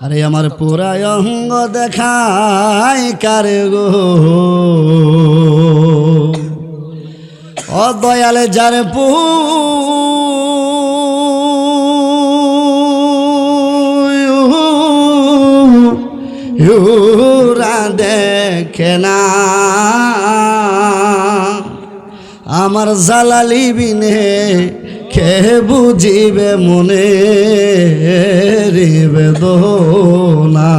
আরে আমার পুরায় অঙ্গ দেখাই কারে গো, ও দয়ালে যারে পুরা দেখে না, আমার জালালি বিনে কে বুঝিবে মনে বেদনা।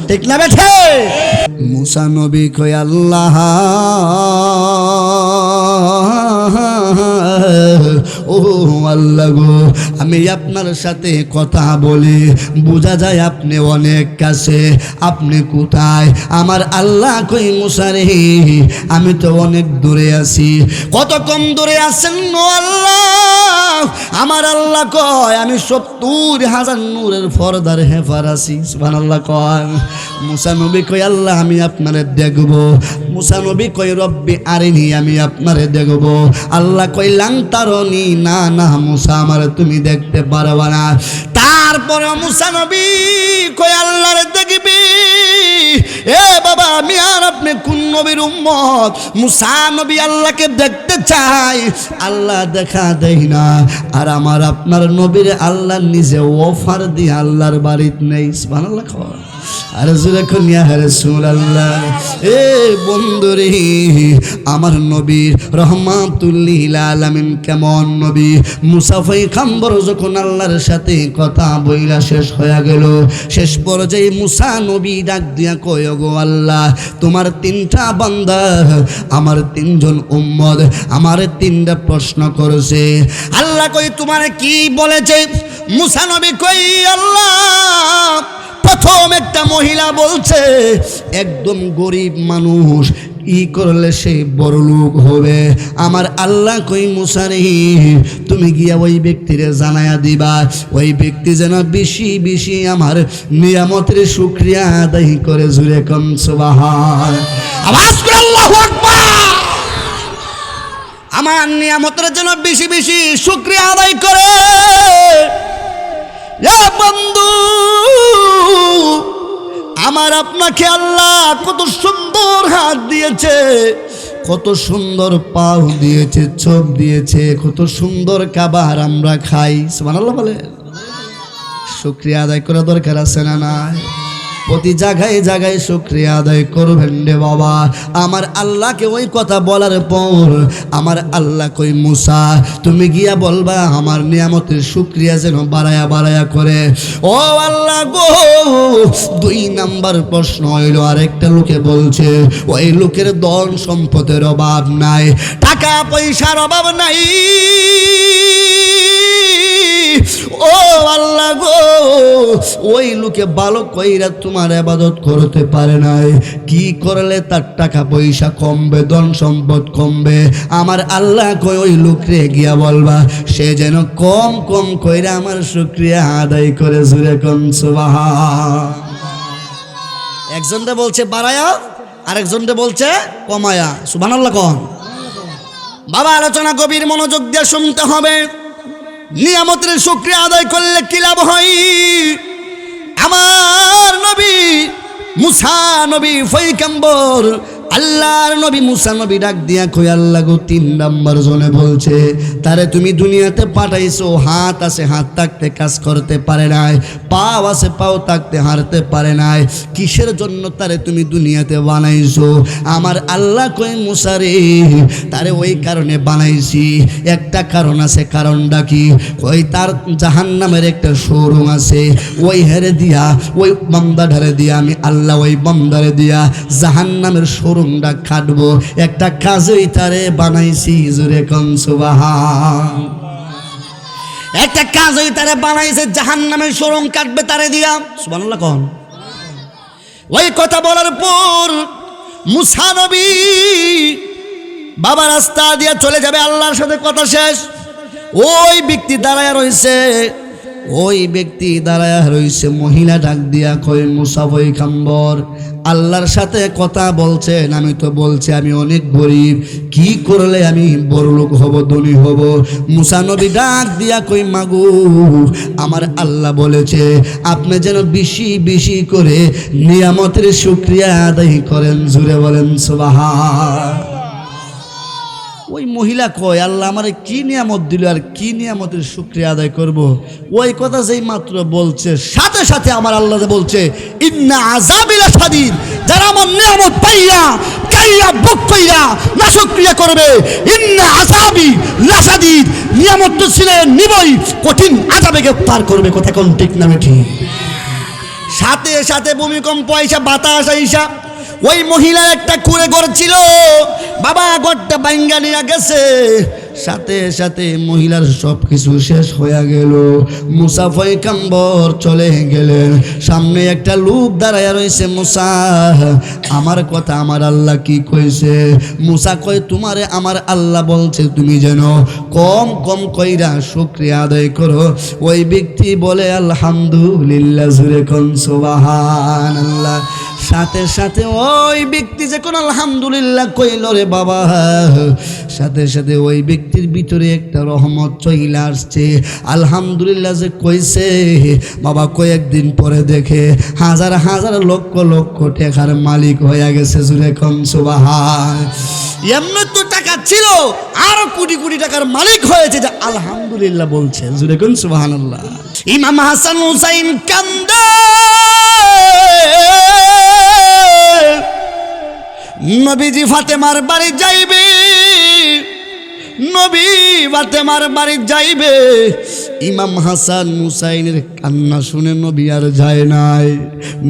ঠিক না বেঠে? মুসা নবী কই আল্লাহ ও আল্লাহ গো, আমি আপনার সাথে কথা বলি, বোঝা যায় আপনি অনেক কাছে, আপনি কোথায়? আমার আল্লাহ কই মুসা রে, আমি তো অনেক দূরে আছি। কত কম দূরে আছেন নো আল্লাহ? আমার আল্লাহ কয় আমি 70,000 নূরের পর্দার হেফার আছি। সুবহানাল্লাহ কয়। মুসা নবী কই আল্লাহ আমি আপনারে দেখব। মুসা নবী কই রব্বি আরিনি, আমি আপনারে দেখব। আল্লাহ কই লাং তারনি, না না মুসা আমারে তুমি দেখতে পারবা না। তারপরে মুসা নবী কই আল্লাহরে দেখবি। এ বাবা আমি আর আপনি কোন নবীর উম্মত? মুসা নবী আল্লাহকে দেখতে চাই, আল্লাহ দেখা দেয় না। আর আমার আপনার নবীর আল্লাহ নিজে অফার দিয়ে আল্লাহর বাড়িতে নেই। সুবহানাল্লাহ। আর জোরে কইয়া হে রাসূলুল্লাহ। এ বন্ধুরে, আমার নবী রহমাতুল লিল আলামিন কেমন নবী। মুসা পয়গম্বর যখন আল্লাহর সাথে কথা বইলা শেষ হয়ে গেল, শেষ পর্যায়ে মুসা নবী ডাক দিয়া কয় গো আল্লাহ, তোমার 3টা বান্দা, আমার 3জন উম্মত আমার 3টা প্রশ্ন করেছে। আল্লাহ কই তোমার কি বলেছে? মুসা নবী কই আল্লাহ প্রথম একটা মহিলা বলছে একদম গরিব মানুষ ই করলে সে বড় লোক হবে। আমার আল্লাহ কই মুসা রে, তুমি গিয়া ওই ব্যক্তিরে জানায়া দিবা, ওই ব্যক্তি যেন বেশি বেশি আমার নিয়ামতের শুকরিয়া আদায় করে। জুরে কম সুবহান, আওয়াজ করে আল্লাহু আকবার। আমার নিয়ামতের যেন বেশি বেশি শুকরিয়া আদায় করে। এ বন্ধু, আমার আপনাকে আল্লাহ কত সুন্দর হাত দিয়েছে, কত সুন্দর পাও দিয়েছে, চোখ দিয়েছে, কত সুন্দর খাবার আমরা খাই। সুবহানাল্লাহ বলে। শুকরিয়া আদায় করা দরকার আছে না নাই? প্রতি জায়গায় জায়গায় শুকরিয়া আদায় করবেন রে বাবা। আমার আল্লাহকে ওই কথা বলার পর আমার আল্লাহ কই মুসা তুমি গিয়া বলবা আমার নিয়ামতের শুকরিয়া যেন বাড়ায়া বাড়ায়া করে। ও আল্লাহ গো, 2 নাম্বার প্রশ্ন হইল, আরেকটা লোকে বলছে ওই লোকের ধন সম্পদের অভাব নাই, টাকা পয়সার অভাব নাই। ও আল্লাহ গো, ওই লোকে ভালো কইরা তোমার ইবাদত করতে পারে নাই, কি করলে তার টাকা পয়সা কমবে, ধন সম্পদ কমবে? আমার আল্লাহ কই ওই লোকরে গিয়া বলবা সে যেন কম কম কইরা আমার শুকরিয়া আদায় করে। জুরে কোন সুবহান। একজনটা বলছে বাড়ায়া, আরেকজনটা বলছে কমায়া। সুবহানাল্লাহ কোন। বাবা আলোচনা গভীর মনোযোগ দিয়ে শুনতে হবে। নিয়ামতের শুকরিয়া আদায় করলে কি লাভ হয়? আমার নবী মুসা নবী পয়গম্বর আল্লাহর নবী মুসা নবী ডাক দিয়া কই আল্লাহ গো, 3 নাম্বার জনে বলছে তারে তুমি দুনিয়াতে পাঠাইছো, হাত আছে হাত থাকতে কাজ করতে পারে নাই, পাও আছে পাও থাকতে হাঁটতে পারে নাই, কিসের জন্য তারে তুমি দুনিয়াতে বানাইছো? আমার আল্লাহ কই মুসা রে, তারে ওই কারণে বানাইছি, একটা কারণ আছে। কারণটা কি? কই তার জাহান্নামের একটা শোরুম আছে, ওই হেরে দিয়া ওই বান্দা ঢারে দিয়া আমি আল্লাহ ওই বান্দারে দিয়া জাহান্নামের শোরুম খাটবো। একটা কাজই তারে বানাইছি। জোরে কোন সুবহান। একটা কাজই তারে বানাইছে, জাহান্নামের শোরুম কাটবে তারে দিয়া। সুবহানাল্লাহ কোন। ওই কথা বলার পর মুসা নবী বাবা রাস্তা দিয়া চলে যাবে, আল্লাহর সাথে কথা শেষ। ওই ব্যক্তি দাঁড়ায় রয়েছে, ওই ব্যক্তি দাঁড়ায় রইছে, মহিলা ডাক দিয়া কয় মুসা পয়গম্বর আল্লাহর সাথে কথা বলছেন, আমি তো বলছি আমি অনেক গরিব, কি করলে আমি বড়লোক হব, ধনী হব? মুসা নবী ডাক দিয়া কই মাগো, আমার আল্লাহ বলেছে আপনি যেন বেশি বেশি করে নিয়ামতের শুকরিয়া আদায় করেন। জুড়ে বলেন সুবহান। ওই মহিলা কয় আল্লাহ আমারে কি নিয়ামত দিল আর কি নিয়ামতের শুকরিয়া আদায় করব? ওই কথা যেই মাত্র বলছে সাথে সাথে আমার আল্লাহ বলছে ইন্না আযাবি লাশাদীদ, যারা আমার নিয়ামত পাইয়া কাইয়া বুক কইরা না শুকরিয়া করবে, ইন্না আযাবি লাশাদীদ, নিয়ামত তো ছিলেন নিবই, কঠিন আযাবে গ্রেফতার করবে। কথা কোন ঠিক না ঠিক? সাথে সাথে ভূমিকম্প আইসা, বাতাস আইসা, ওই মহিলার একটা কুঁড়ে ঘর ছিল, বাবা ঘরটা ভাঙ্গা নিয়ে গেছে। সাথে সাথে মহিলার সব কিছু শেষ হয়ে গেল। মুসা পয়গম্বর চলে গেলেন, সামনে একটা লোক দাঁড়ায় রয়েছে। মুসা, আমার কথা আমার আল্লাহ কি কইছে? মুসা কয় তোমারে আমার আল্লাহ বলছে তুমি যেন কম কম কইরা শুকরিয়া আদায় করো। ওই ব্যক্তি বলে আলহামদুলিল্লাহ, জুরে কোন সুবহানাল্লাহ। সাথে সাথে ওই ব্যক্তি যখন আলহামদুলিল্লাহ কইল রে বাবা, সাথে সাথে ওই ব্যক্তির ভিতরে একটা রহমত চলে আসছে। আলহামদুলিল্লাহ যে কইছে বাবা, কয়েকদিন পরে দেখে হাজার হাজার লক্ষ লক্ষ টাকার মালিক হয়ে গেছে। জুরে কোন সুবহান। এমনি তো টাকা ছিল, আরো কোটি কোটি টাকার মালিক হয়েছে, যে আলহামদুলিল্লাহ বলছে। জুরে কোন সুবহানাল্লাহ। ইমাম হাসান হুসাইন কান্দে, নবীজি ফাতেমার বাড়ি যাইবে, নবী ফাতেমার বাড়ি যাইবে। ইমাম হাসান হুসাইনের কান্না শুনে নবী আর যায় নাই।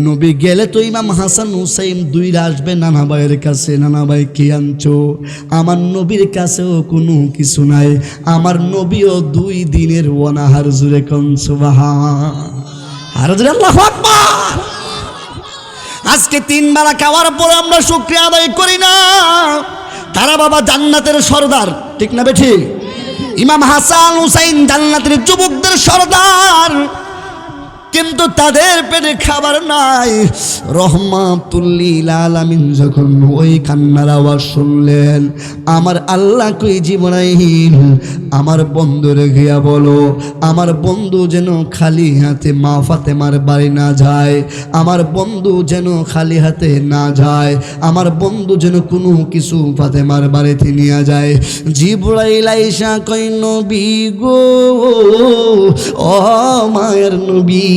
নবী গেলে তো ইমাম হাসান হুসাইন দুইরা আসবে নানা ভাইয়ের কাছে, নানা ভাই কি আনছো? আমার নবীর কাছেও কোনো কিছু নাই, আমার নবীও 2 দিনের অনাহার। জুরে কোন সুবহান। আর জুরে আল্লাহু আকবার। আজকে 3 বেলা খাওয়ার পর আমরা শুকরিয়া আদায় করি না। তারা বাবা জান্নাতের সর্দার, ঠিক না বেঠিক? ইমাম হাসান হুসাইন জান্নাতের যুবকদের সর্দার, কিন্তু তাদের পেটে খাবার নাই। রহমাতুল লিল আলামিন যখন ওই কান্নার আওয়াজ শুনলেন, আমার আল্লাহ কই জিবরাইল আমার বন্ধুরে গিয়া বলো আমার বন্ধু যেন খালি হাতে মা ফাতেমার বাড়ি না যায়, আমার বন্ধু যেন খালি হাতে না যায়, আমার বন্ধু যেন কোনো কিছু ফাতেমার বাড়িতে নিয়ে যায়। জিবরাইল আইসা কই নবী গো, ও মায়ের নবী,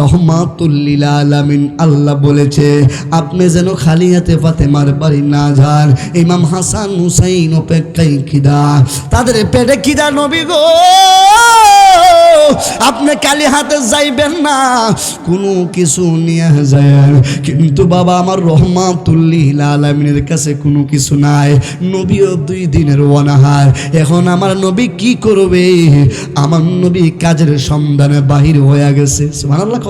রহমাতুল লিল আলামিন আল্লাহ বলেছে আপনি যেন খালি হাতে ফাতেমার বাড়ি না যান। ইমাম হাসান হুসাইন অপেক্ষায় খিদা, তাদের পেটে খিদা। নবী গো, আপনি খালি হাতে যাইবেন না, কোনো কিছু নিয়ে যায়। কিন্তু বাবা আমার রহমাতুল লিল আলামিনের কাছে কোনো কিছু নাই, নবীও 2 দিনের অনাহার। এখন আমার নবী কি করবে? আমার নবী কাজের সন্ধানে বাহির হয়ে গেছে। সুবহানাল্লাহ।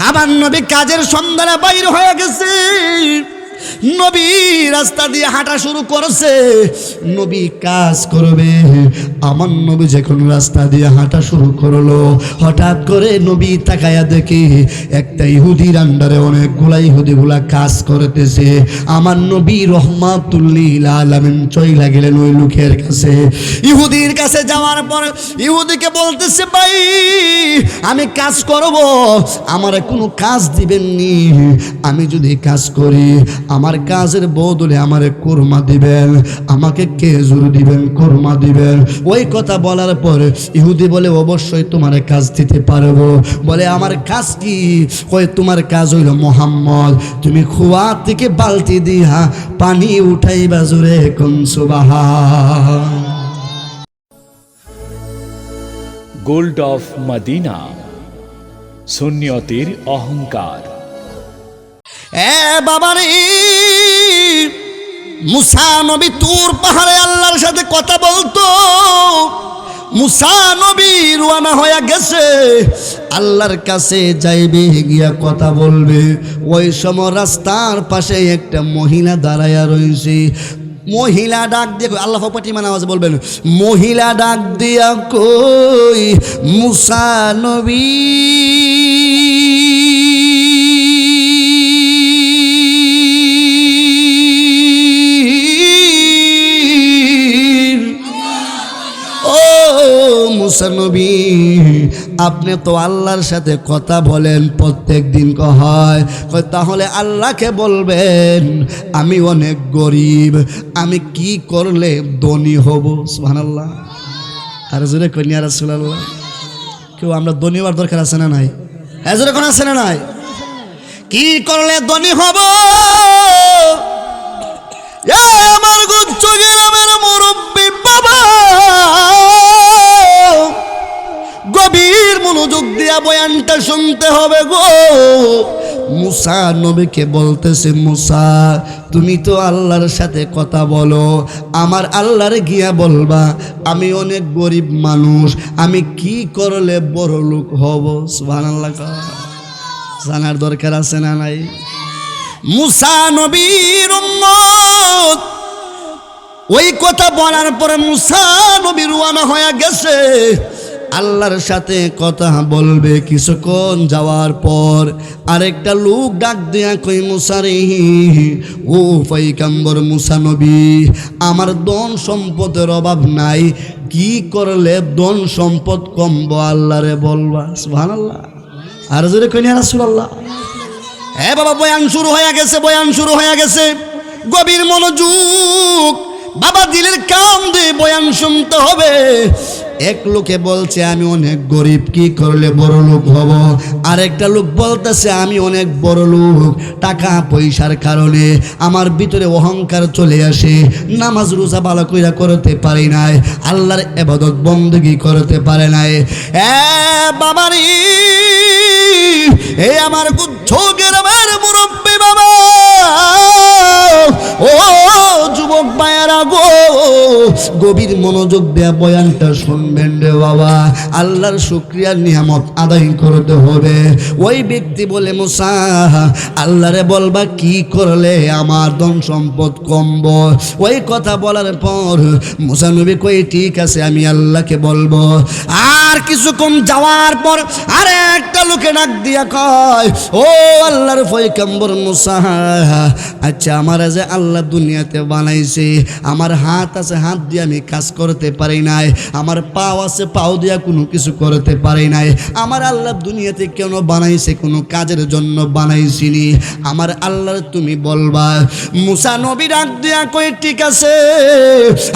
আমার নবী কাজের সন্ধানে বাহির হয়ে গেছে। নবী রাস্তা দিয়ে হাঁটা শুরু করেছে, নবী কাজ করবে। আমার নবী যখন রাস্তা দিয়ে হাঁটা শুরু করলো, হঠাৎ করে নবী তাকায়া দেখে একটা ইহুদির আন্ডারে অনেকগুলা ইহুদিগুলা কাজ করতেছে। আমার নবী রহমাতুল লিল আলামিন চইলা গেলেন ওই লোকের কাছে। ইহুদির কাছে যাওয়ার পর ইহুদিকে বলতেছে, ভাই আমি কাজ করব, আমার কোনো কাজ দিবেননি? আমি যদি কাজ করি আমার কাজের বদলে আমারে কোরমা দিবেন, আমাকে খেজুর দিবেন, কোরমা দিবেন। ওই কথা বলার পর ইহুদি বলে অবশ্যই তোমার কাজ দিতে পারবো। বলে আমার কাজ কি? কয় তোমার কাজ হইল মুহাম্মদ, তুমি কুয়া থেকে বালতি দিয়া পানি উঠাইবা। জোরে কোন সুবহান। গোল্ড অফ মদিনা, সুন্নিয়তের অহংকার। বাবারে, মুসা নবী তুর পাহাড়ে আল্লাহর সাথে কথা বলতো। মুসা নবী রওনা হয়ে গেছে, আল্লাহর কাছে যাইবে, গিয়া কথা বলবে। ওই সময় রাস্তার পাশে একটা মহিলা দাঁড়ায়া রয়েছে। মহিলা ডাক দিয়ে কই, আল্লাহ পাটি মানে আওয়াজ বলবেন, মহিলা ডাক দিয়া কই মুসা নবী মুসা নবী, আপনি তো আল্লাহর সাথে কথা বলেন প্রত্যেক দিন হয়, তাহলে আল্লাহকে বলবেন আমি অনেক গরিব, আমি কি করলে ধনী হব? সুবহানাল্লাহ। আর জোরে কইনি ইয়া রাসূলুল্লাহ। কেউ আমরা ধনী হওয়ার দরকার আছে না নাই? হ্যাঁ জোরে কোন আছে না নাই? কি করলে ধনী হব? আমার গুচ্ছ গ্রামের মুরব্বী বাবা, গভীর মনোযোগ দিয়া বয়ানটা শুনতে হবে গো। মুসা নবীকে বলতেছে, মুসা তুমি তো আল্লাহর সাথে কথা বলো, আমার আল্লাহর গিয়া বলবা আমি অনেক গরিব মানুষ, আমি কি করলে বড় লোক হব? সুবহানাল্লাহ। জানার দরকার আছে না নাই? মুসা নবীর উম্মত ওই কথা বলার পরে মুসা নবী রওনা হয়ে গেছে, আল্লাহর সাথে কথা বলবে। কিছুক্ষণ যাওয়ার পর আরেকটা লোক ডাক দিয়া কই, মুসা রে, ও পয়গম্বর মুসা নবী, আমার ধন সম্পদের অভাব নাই, কি করলে ধন সম্পদ কমবো আল্লাহরে বলবা? সুবহানাল্লাহ। আর জোরে কই না রাসূলুল্লাহ। হ্যাঁ বাবা, বয়ান শুরু হয়ে গেছে, বয়ান শুরু হয়ে গেছে। গভীর মনোযোগ বাবা, দিলের কাম দিয়ে বয়ান শুনতে হবে। এক লোকে বলছে আমি অনেক গরিব, কি করলে বড় লোক হব? আরেকটা লোক বলতেছে আমি অনেক বড় লোক, টাকা পয়সার কারণে আমার ভিতরে অহংকার চলে আসে, নামাজ রোজা ভালো কইরা করতে পারি নাই, আল্লাহর ইবাদত বندگی করতে পারে নাই। বাবারি, এই আমার গুচ্ছকের আমার মুরব্বী বাবা, ও যুবক ভাইয়ারা গো, গভীর মনোযোগ দেয়া বয়ানটা শুনবেন রে বাবা। আল্লাহর শুকরিয়ার নিয়ামত আদায় করতে হবে। ওই ব্যক্তি বলে, মুসা আল্লাহরে বলবা কি করলে আমার ধন সম্পদ কমব? ওই কথা বলার পর মুসা নবী কই ঠিক আছে আমি আল্লাহকে বলবো। আর কিছুক্ষণ যাওয়ার পর আরে একটা লোকে ডাক দিয়া কয়, ও আল্লাহর পয়গম্বর মুসা, আচ্ছা আমার যে আল্লাহ দুনিয়াতে বানাইছে, আমার হাত আছে, হাত দিয়ে আমি কাজ করতে পারি নাই, আমার পাও আছে, পাও দিয়া কোনো কিছু করতে পারি নাই, আমার আল্লাহ দুনিয়াতে কেন বানাইছে? কোনো কাজের জন্য বানাইছিনি, আমার আল্লাহর তুমি বলবা। মুসা নবী ডাক দিয়া কই ঠিক আছে,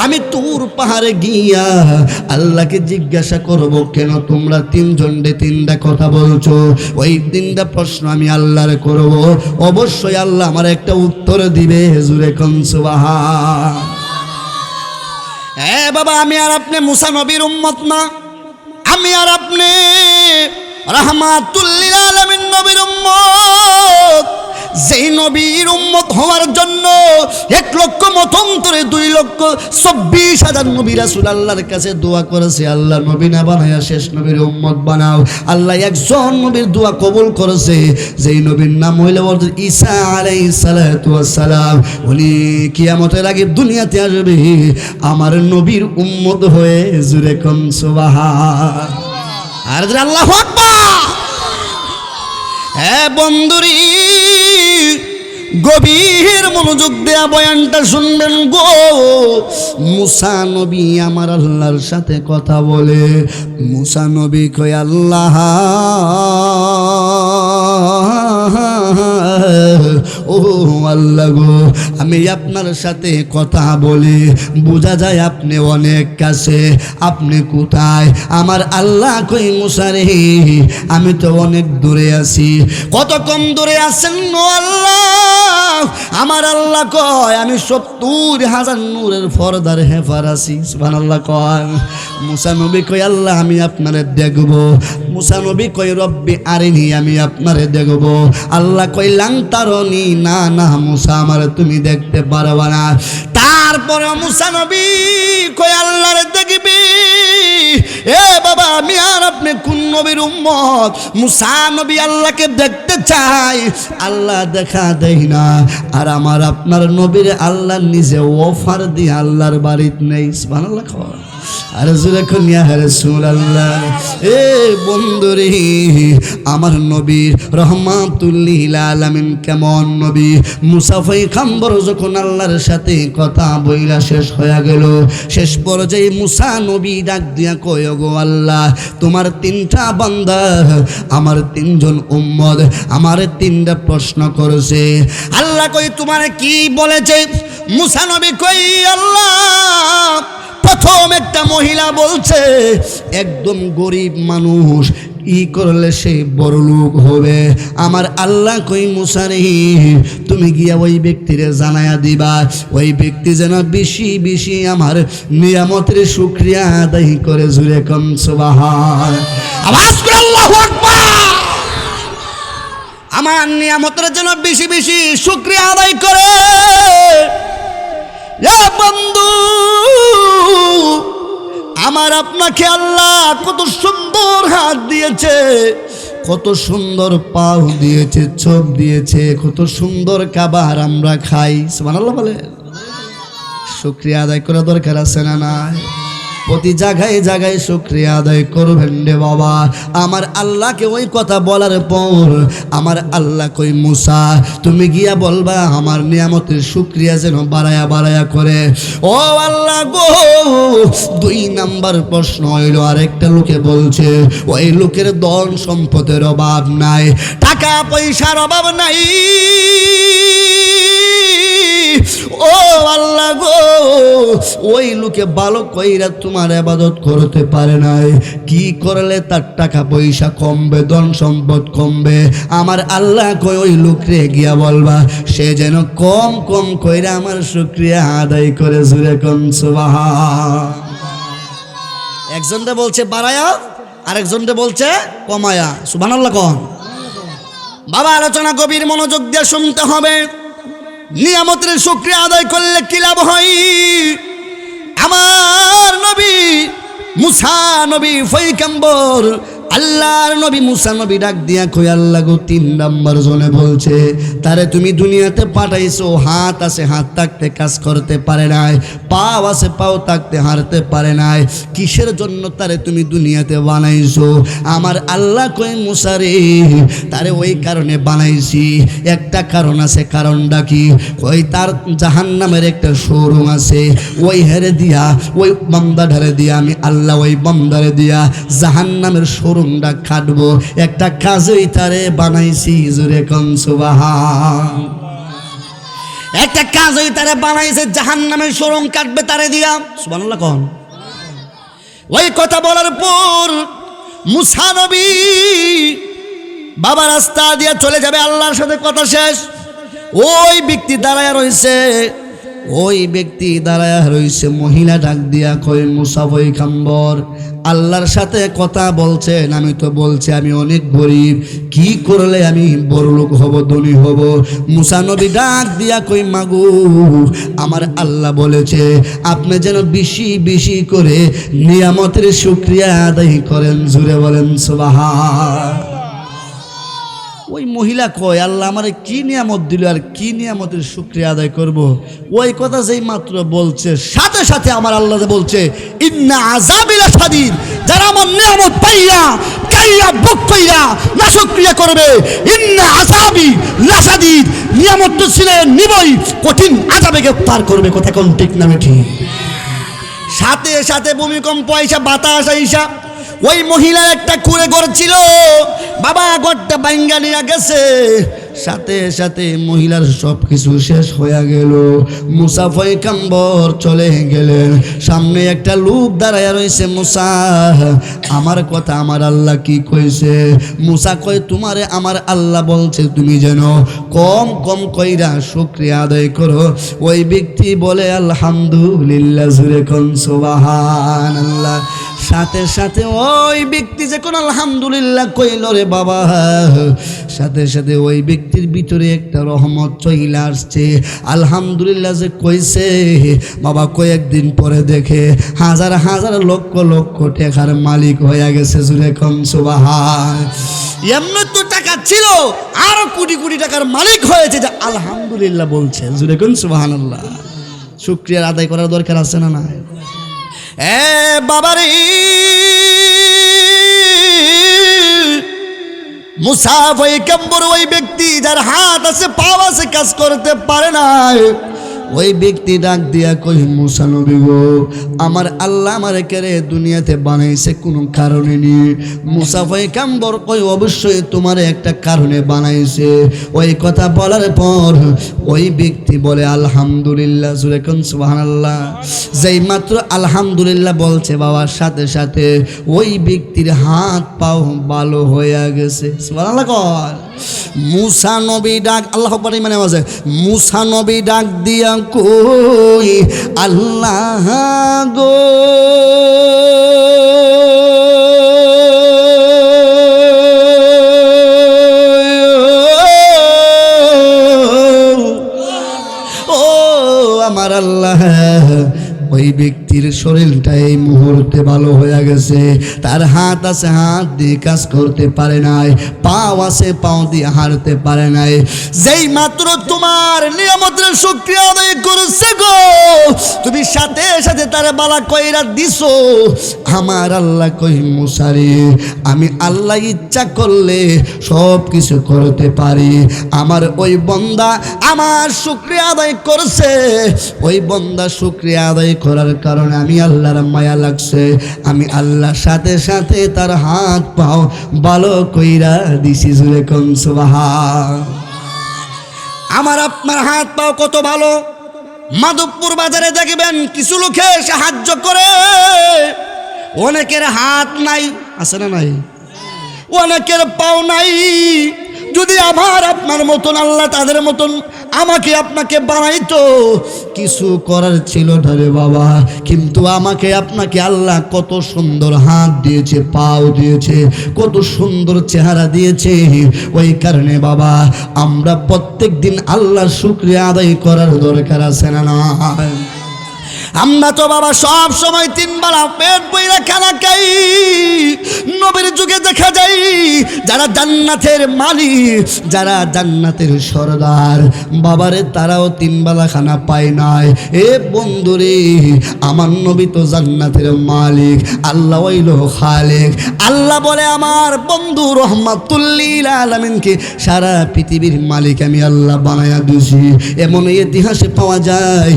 আমি তুর পাহাড়ে গিয়া আল্লাহকে জিজ্ঞাসা করব কেন তোমরা তিনজন তিনটা কথা বলছো? ওই তিনটা প্রশ্ন আমি আল্লাহর করব, অবশ্যই আল্লাহ আমার একটা উত্তর দিবে। হুজুরে কোন সুবহান। বাবা, আমি আর আপনি মুসা নবীর উম্মত না, আমি আর আপনি রাহমাতুল লিল আলামিন নবীর উম্মত। যেই নবীর উম্মত হওয়ার জন্য 1,00,000 মতান্তরে 2,24,000 নবী রাসূল আল্লাহর কাছে দোয়া করেছে, আল্লাহ নবী না বানায়া শেষ নবীর উম্মত বানাও। আল্লাহ একজন নবীর দোয়া কবুল করেছে, যেই নবীর নাম হইল ঈসা আলাইহিস সালাতু ওয়াস সালাম। উনি কিয়ামতের আগে দুনিয়াতে আসবে আমার নবীর উম্মত হয়ে। জুরে কোন সুবহান। আর আল্লাহু আকবার। বন্ধুরি, গভীর মনোযোগ দেয়া বয়ানটা শুনবেন গো। মুসা নবী আমার আল্লাহর সাথে কথা বলে। মুসা নবী কয়, আল্লাহ ও আল্লাহ গো, আমি আপনার সাথে কথা বলি, বোঝা যায় আপনি অনেক কাছে, আপনি কোথায়? আমার আল্লাহ কই, মুসা রে, আমি তো অনেক দূরে আছি। কত কম দূরে আছেন আল্লাহ? আমার আল্লাহ কয় আমি 70,000 নূরের পর্দার হেফার আছি। সুবহানাল্লাহ কয়। মুসা নবী কয়, আল্লাহ আমি আপনারে দেখব। মুসা নবী কয়, রব্বি আরিনি, আমি আপনারে দেখব। আল্লাহ কয়, লাং তারনি, না না মুসা আমারে তুমি দেখতে পারবা না। তারপরে মুসা নবী কয়, আল্লাহরে দেখি দেখবি এ বাবা আমি আর আপনি কোন নবীর উম্মত? মুসা নবী আল্লাহকে দেখতে চাই, আল্লাহ দেখা দেয় না। আর আমার আপনার নবীর আল্লাহ নিজে অফার দিয়ে আল্লাহর বাড়িতে নেই। সুবহানাল্লাহ। আর জোরে কোন ইয়া রাসূলুল্লাহ। এ বন্ধুরে আমার নবীর রহমাতুল লিল আলামিন কেমন নবী। মুসা পয়গম্বর যখন আল্লাহর সাথে কথা বইলা শেষ হয়ে গেল, শেষ পর্যায়ে মুসা নবী ডাক দিয়া কয় গো আল্লাহ, তোমার তিনটা বান্দা আমার তিনজন উম্মত আমার তিনটা প্রশ্ন করেছে। আল্লাহ কই তোমার কি বলেছে? মুসা নবী কই আল্লাহ প্রথম একটা মহিলা বলছে একদম গরিব মানুষ ই করলে সে বড় লোক হবে। আমার আল্লাহ কই মুসা রে তুমি গিয়া ওই ব্যক্তিরে জানায়া দিবা, ওই ব্যক্তি যেন বেশি বেশি আমার নিয়ামতের শুকরিয়া আদায় করে। জুরে কম সুবহান, আওয়াজ করে আল্লাহু আকবার। আমার নিয়ামতের যেন বেশি বেশি শুকরিয়া আদায় করে। এ বন্ধু আমার আপনাকে আল্লাহ কত সুন্দর হাত দিয়েছে, কত সুন্দর পাও দিয়েছে, চোখ দিয়েছে, কত সুন্দর খাবার আমরা খাই। সুবহানাল্লাহ বলে শুকরিয়া আদায় করা দরকার আছে না নাই? প্রতি জায়গায় জায়গায় শুকরিয়া আদায় করবেন রে বাবা। আমার আল্লাহকে ওই কথা বলার পর আমার আল্লাহ কই মুসা তুমি গিয়া বলবা আমার নিয়ামতের শুকরিয়া যেন বাড়ায়া বাড়ায়া করে। ও আল্লাহ গো, 2 নাম্বার প্রশ্ন হইল আরেকটা লোকে বলছে ওই লোকের ধন সম্পদের অভাব নাই, টাকা পয়সার অভাব নাই। ও আল্লাহ গো, ওই লোকে ভালো কইরা তোমার ইবাদত করতে পারে নাই, কি করলে তার টাকা পয়সা কমবে, ধন সম্পদ কমবে। আমার আল্লাহ কই ওই লোকরে গিয়া বলবা সে যেন কম কম কইরা আমার শুকরিয়া আদায় করে। জুরে কোন সুবহান। একজনটা বলছে বাড়ায়া, আরেকজনটা বলছে কমায়া। সুবহানাল্লাহ কোন বাবা। আলোচনা গভীর মনোযোগ দিয়ে শুনতে হবে। নিয়ামতের শুকরিয়া আদায় করলে কি লাভ হয়? আমার নবী মুসা নবী পয়গম্বর আল্লাহর নবী মুসা নবী ডাক দিয়া কই আল্লাহ গো 3 নাম্বার জনে বলছে তারে তুমি দুনিয়াতে পাঠাইছো, হাত আছে হাত থাকতে কাজ করতে পারে নাই, পাও আছে পাও থাকতে হাঁটতে পারে নাই, কিসের জন্য তারে তুমি দুনিয়াতে বানাইছো? আমার আল্লাহ কই মুসা রে তারে ওই কারণে বানাইছি, একটা কারণ আছে। কারণটা কি? কই তার জাহান্নামের একটা শোরুম আছে, ওই হেরে দিয়া ওই বান্দা ঢারে দিয়া আমি আল্লাহ ওই বান্দারে দিয়া জাহান্নামের শোরুমটা কাটবো। একটা কাজই তারে বানাইছি। জোরে কোন সুবহান। একটা কাজই তারে বানাইছে, জাহান্নামের শোরুম কাটবে তারে দিয়া। সুবহানাল্লাহ কোন। ওই কথা বলার পর মুসা নবী বাবা রাস্তা দিয়ে চলে যাবে, আল্লাহর সাথে কথা শেষ। ওই ব্যক্তি দাঁড়ায় রইছে, ওই ব্যক্তি দাঁড়ায় রইছে। মহিলা ডাক দিয়া কই মুসা পয়গম্বর আল্লাহর সাথে কথা বলছেন, আমি তো বলছি আমি অনেক গরিব, কি করলে আমি বড় লোক হব, ধনী হব? মুসা নবী ডাক দিয়া কই মাগো আমার আল্লাহ বলেছে আপনি যেন বেশি বেশি করে নিয়ামতের শুকরিয়া আদায় করেন। জুড়ে বলেন সুবহান। ওই মহিলা কয় আল্লাহ আমারে কি নিয়ামত দিল আর কি নিয়ামতের শুকরিয়া আদায় করব? ওই কথা যেই মাত্র বলছে সাথে সাথে আমার আল্লাহ বলছে ইন্না আযাবি লাশাদীদ, যারা আমার নিয়ামত পাইয়া কাইয়া বুক কইরা না শুকরিয়া করবে, ইন্না আযাবি লাশাদীদ, নিয়ামত তো ছিলেন নিবই, কঠিন আযাবে গ্রেফতার করবে। কথা কোন ঠিক না ঠিক? সাথে সাথে ভূমিকম্প আইসা বাতাস আইসা ওই মহিলার একটা কুড়ে ঘর ছিল, বাবা ঘরটা ভাঙ্গা নিয়ে গেছে। সাথে সাথে মহিলার সব কিছু শেষ হয়ে গেল। মুসা পয়গম্বর চলে গেলেন, সামনে একটা লোক দাঁড়ায় রয়েছে। মুসা আমার কথা আমার আল্লাহ কি কইছে? মুসা কয় তোমারে আমার আল্লাহ বলছে তুমি যেন কম কম কইরা শুকরিয়া আদায় করো। ওই ব্যক্তি বলে আলহামদুলিল্লাহ। জুরে কোন সুবহানাল্লাহ। সাথে সাথে ওই ব্যক্তি যখন আলহামদুলিল্লাহ কইল রে বাবা, সাথে সাথে ওই ব্যক্তির ভিতরে একটা রহমত চলে আসছে। আলহামদুলিল্লাহ যে কইছে বাবা, কয়েকদিন পরে দেখে হাজার হাজার লক্ষ লক্ষ টাকার মালিক হয়ে গেছে। জুরে কোন সুবহান। এমনি তো টাকা ছিল, আরো কোটি কোটি টাকার মালিক হয়েছে, যে আলহামদুলিল্লাহ বলছে। জুরে কোন সুবহানাল্লাহ। শুকরিয়া আদায় করার দরকার আছে না? না এ বাবারে, মুসা পয়গম্বর ওই ব্যক্তি যার হাত আছে পাও আছে কাজ করতে পারে না, ওই ব্যক্তি ডাক দিয়া কই, মুসা নবী গো, আমার আল্লাহ আমারে কেরে দুনিয়াতে বানাইছে কোনো কারণে নি। মুসা পয়গম্বর কই, অবশ্যই তোমার একটা কারণে বানাইছে। ওই কথা বলার পর ওই ব্যক্তি বলে আলহামদুলিল্লাহ। জুরে কোন সুবহানাল্লাহ। যেই মাত্র আলহামদুলিল্লাহ বলছে বাবার, সাথে সাথে ওই ব্যক্তির হাত পাও ভালো হয়ে গেছে। সুবহানাল্লাহ কর। মুসা নবী ডাক, আল্লাহ পারি মানে আছে, মুসা নবী ডাক দিয়া কই, আল্লাহ গো, ও আমার আল্লাহ, ওই ব্যক্তির শরীরটা এই মুহূর্তে ভালো হয়ে গেছে। তার হাত আছে, হাত দিয়ে কাজ করতে পারে নাই, পাও আছে, পাও দিয়ে হাঁটতে পারে নাই। যেই মাত্র তোমার নিয়ামতের শুকরিয়া আদায় করেছে গো, তুমি সাথে সাথে তার বালা কইরা দিছো। আমার আল্লাহ কই, মুসারে, আমি আল্লাহ ইচ্ছা করলে সব কিছু করতে পারি। আমার ওই বন্দা আমার শুকরিয়া আদায় করছে, ওই বন্দা শুকরিয়া আদায় করার কারণে আমি আল্লাহর মায়া লাগছে, আমি আল্লাহর সাথে সাথে তার হাত পাও ভালো কইরা দিছি। জুরে কোন সুবহান। আমার আপনার হাত পাও কত ভালো। মাধবপুর বাজারে দেখবেন কিছু লোকে সাহায্য করে, অনেকের হাত নাই, আছে না নাই? অনেকের পাও নাই। যদি আমার আপনার মতন আল্লাহ তাদের মতন আমাকে আপনাকে বানাইতো, কিছু করার ছিল না রে বাবা। কিন্তু আমাকে আপনাকে আল্লাহ কত সুন্দর হাত দিয়েছে, পাও দিয়েছে, কত সুন্দর চেহারা দিয়েছে। ওই কারণে বাবা, আমরা প্রত্যেক দিন আল্লাহর শুকরিয়া আদায় করার দরকার আছে না? না, আমরা তো বাবা সব সময় 3 বেলা পেট বইরা খানা খাই। নবীর যুগে দেখা যায় যারা জান্নাতের মালিক, যারা জান্নাতের সরদার, বাবারে তারাও 3 বেলা খানা পায় নাই। এ বন্ধুরে, আমার নবী তো জান্নাতের মালিক, আল্লাহ হইলো খালিক। আল্লাহ বলে আমার বন্ধু রহমাতুল লিল আলামিনকে সারা পৃথিবীর মালিক আমি আল্লাহ বানায়া দিয়েছি। এমন ইতিহাসে পাওয়া যায়,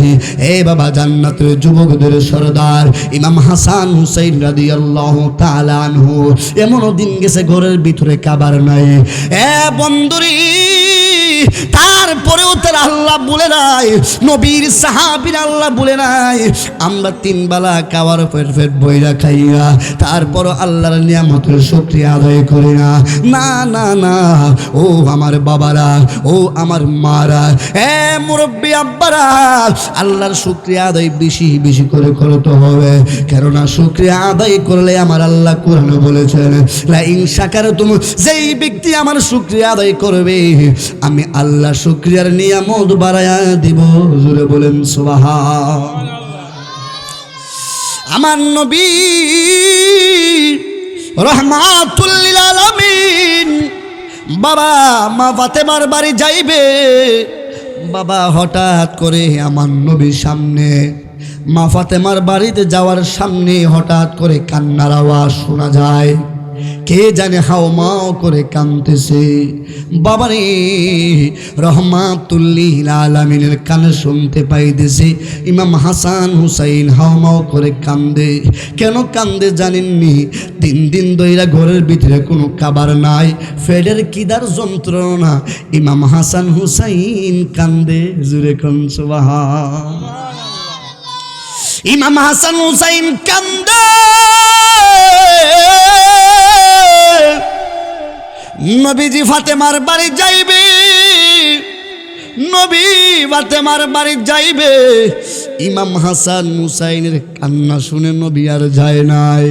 এ বাবা জান্নাতের যুবকদের সরদার ইমাম হাসান হুসাইন রাদিয়াল্লাহু তাআলা আনহু, এমনও দিন গেছে ঘরের ভিতরে খাবার নাই। এ বন্ধুরি, তারপরেও তার আল্লাহ বলে নাই, নবীর সাহাবীর আল্লাহ বলে নাই আমরা 3 বেলা খাওয়ার পেট পেট বইরা খাইয়া তারপরও আল্লাহর নিয়ামতের শুকরিয়া আদায় করি না। না না না, ও আমার বাবারা, ও আমার মারা, এ মুরব্বী আব্বারা, আল্লাহর শুকরিয়া আদায় বেশি বেশি করে করতে হবে। কেননা শুকরিয়া আদায় করলে আমার আল্লাহ কোরআনে বলেছেন, লা ইন শাকারতুম, যেই ব্যক্তি আমার শুকরিয়া আদায় করবে আমি আল্লাহ শুকরিয়ার নিয়ামত বাড়ায়া দিব। জোরে বলেন সুবহান। আমার নবী রহমাতুল লিল আলামিন বাবা মা ফাতেমার বাড়ি যাইবে। বাবা হঠাৎ করে আমার নবীর সামনে, মা ফাতেমার বাড়িতে যাওয়ার সামনে হঠাৎ করে কান্নার আওয়াজ শোনা যায়। কে জানে হাওমাও করে কাঁদতেছে। বাবারে, রহমাতুল লিল আলামিনের কানে শুনতে পাইতেছে ইমাম হাসান হুসাইন হাওমাও করে কান্দে। কেন কান্দে জানেননি? 3 দিন ধইরা ঘরের ভিতরে কোনো খাবার নাই, ফেডের কিদার যন্ত্রণা, ইমাম হাসান হুসাইন কান্দে। জুরে কোন সুবহান। ইমাম হাসান হুসাইন কান্দে। নবীজি ফাতেমার বাড়ি যাইবে। নবী ফাতেমার বাড়ি যাইবে, ইমাম হাসান হুসাইনের কান্না শুনে নবী আর যায় নাই।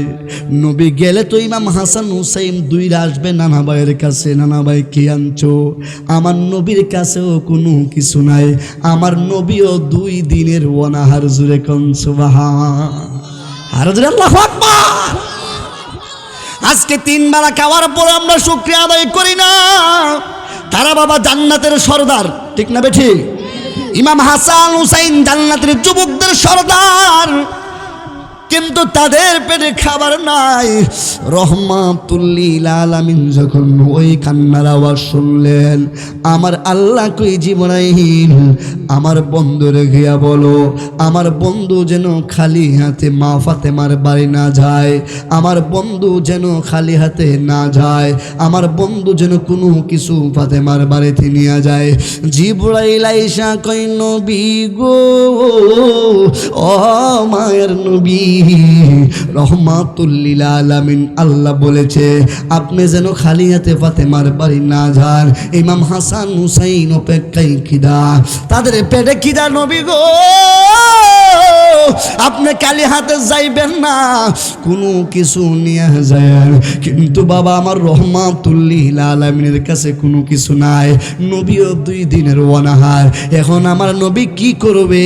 নবী গেলে তো ইমাম হাসান হুসাইন দুইরা আসবে নানা ভাইয়ের কাছে, নানা ভাই কি আনছো? আমার নবীর কাছেও কোনো কিছু নাই, আমার নবীও 2 দিনের অনাহার। জুড়ে কোন সুবহান, আর জুড়ে আল্লাহু আকবার। আজকে 3 বেলা খাওয়ার পর আমরা শুকরিয়া আদায় করি না। তারা বাবা জান্নাতের সর্দার, ঠিক না বেঠি? ইমাম হাসান হুসাইন জান্নাতের যুবকদের সর্দার, কিন্তু তাদের পেটে খাবার নাই। রহমাতুল্লিল আলামিন যখন ওই কান্নার আওয়াজ শুনলেন, আমার আল্লাহ কই জিবরাইল আমার বন্ধুরে গিয়া বলো, আমার বন্ধু যেন খালি হাতে মা ফাতেমার বাড়ি না যায়, আমার বন্ধু যেন খালি হাতে না যায়, আমার বন্ধু যেন কোনো কিছু ফাতেমার বাড়িতে নিয়ে যায়। জিবরাইল আইসা কই নবী গো, ও মায়ের নবী, রহমাতুল্লিল আলামিন আল্লাহ বলেছে আপনি যেন খালি হাতে ফাতেমার বাড়ি না যান। ইমাম হাসান হুসাইন অপেক্ষায় খিদা, তাদের পেটে খিদা। নবী গো, আপনি খালি হাতে যাইবেন না, কোনো কিছু নিয়ে যায়। কিন্তু বাবা আমার রহমাতুল্লিল আলামিনের কাছে কোনো কিছু নাই, নবীও 2 দিনের অনাহার। এখন আমার নবী কি করবে?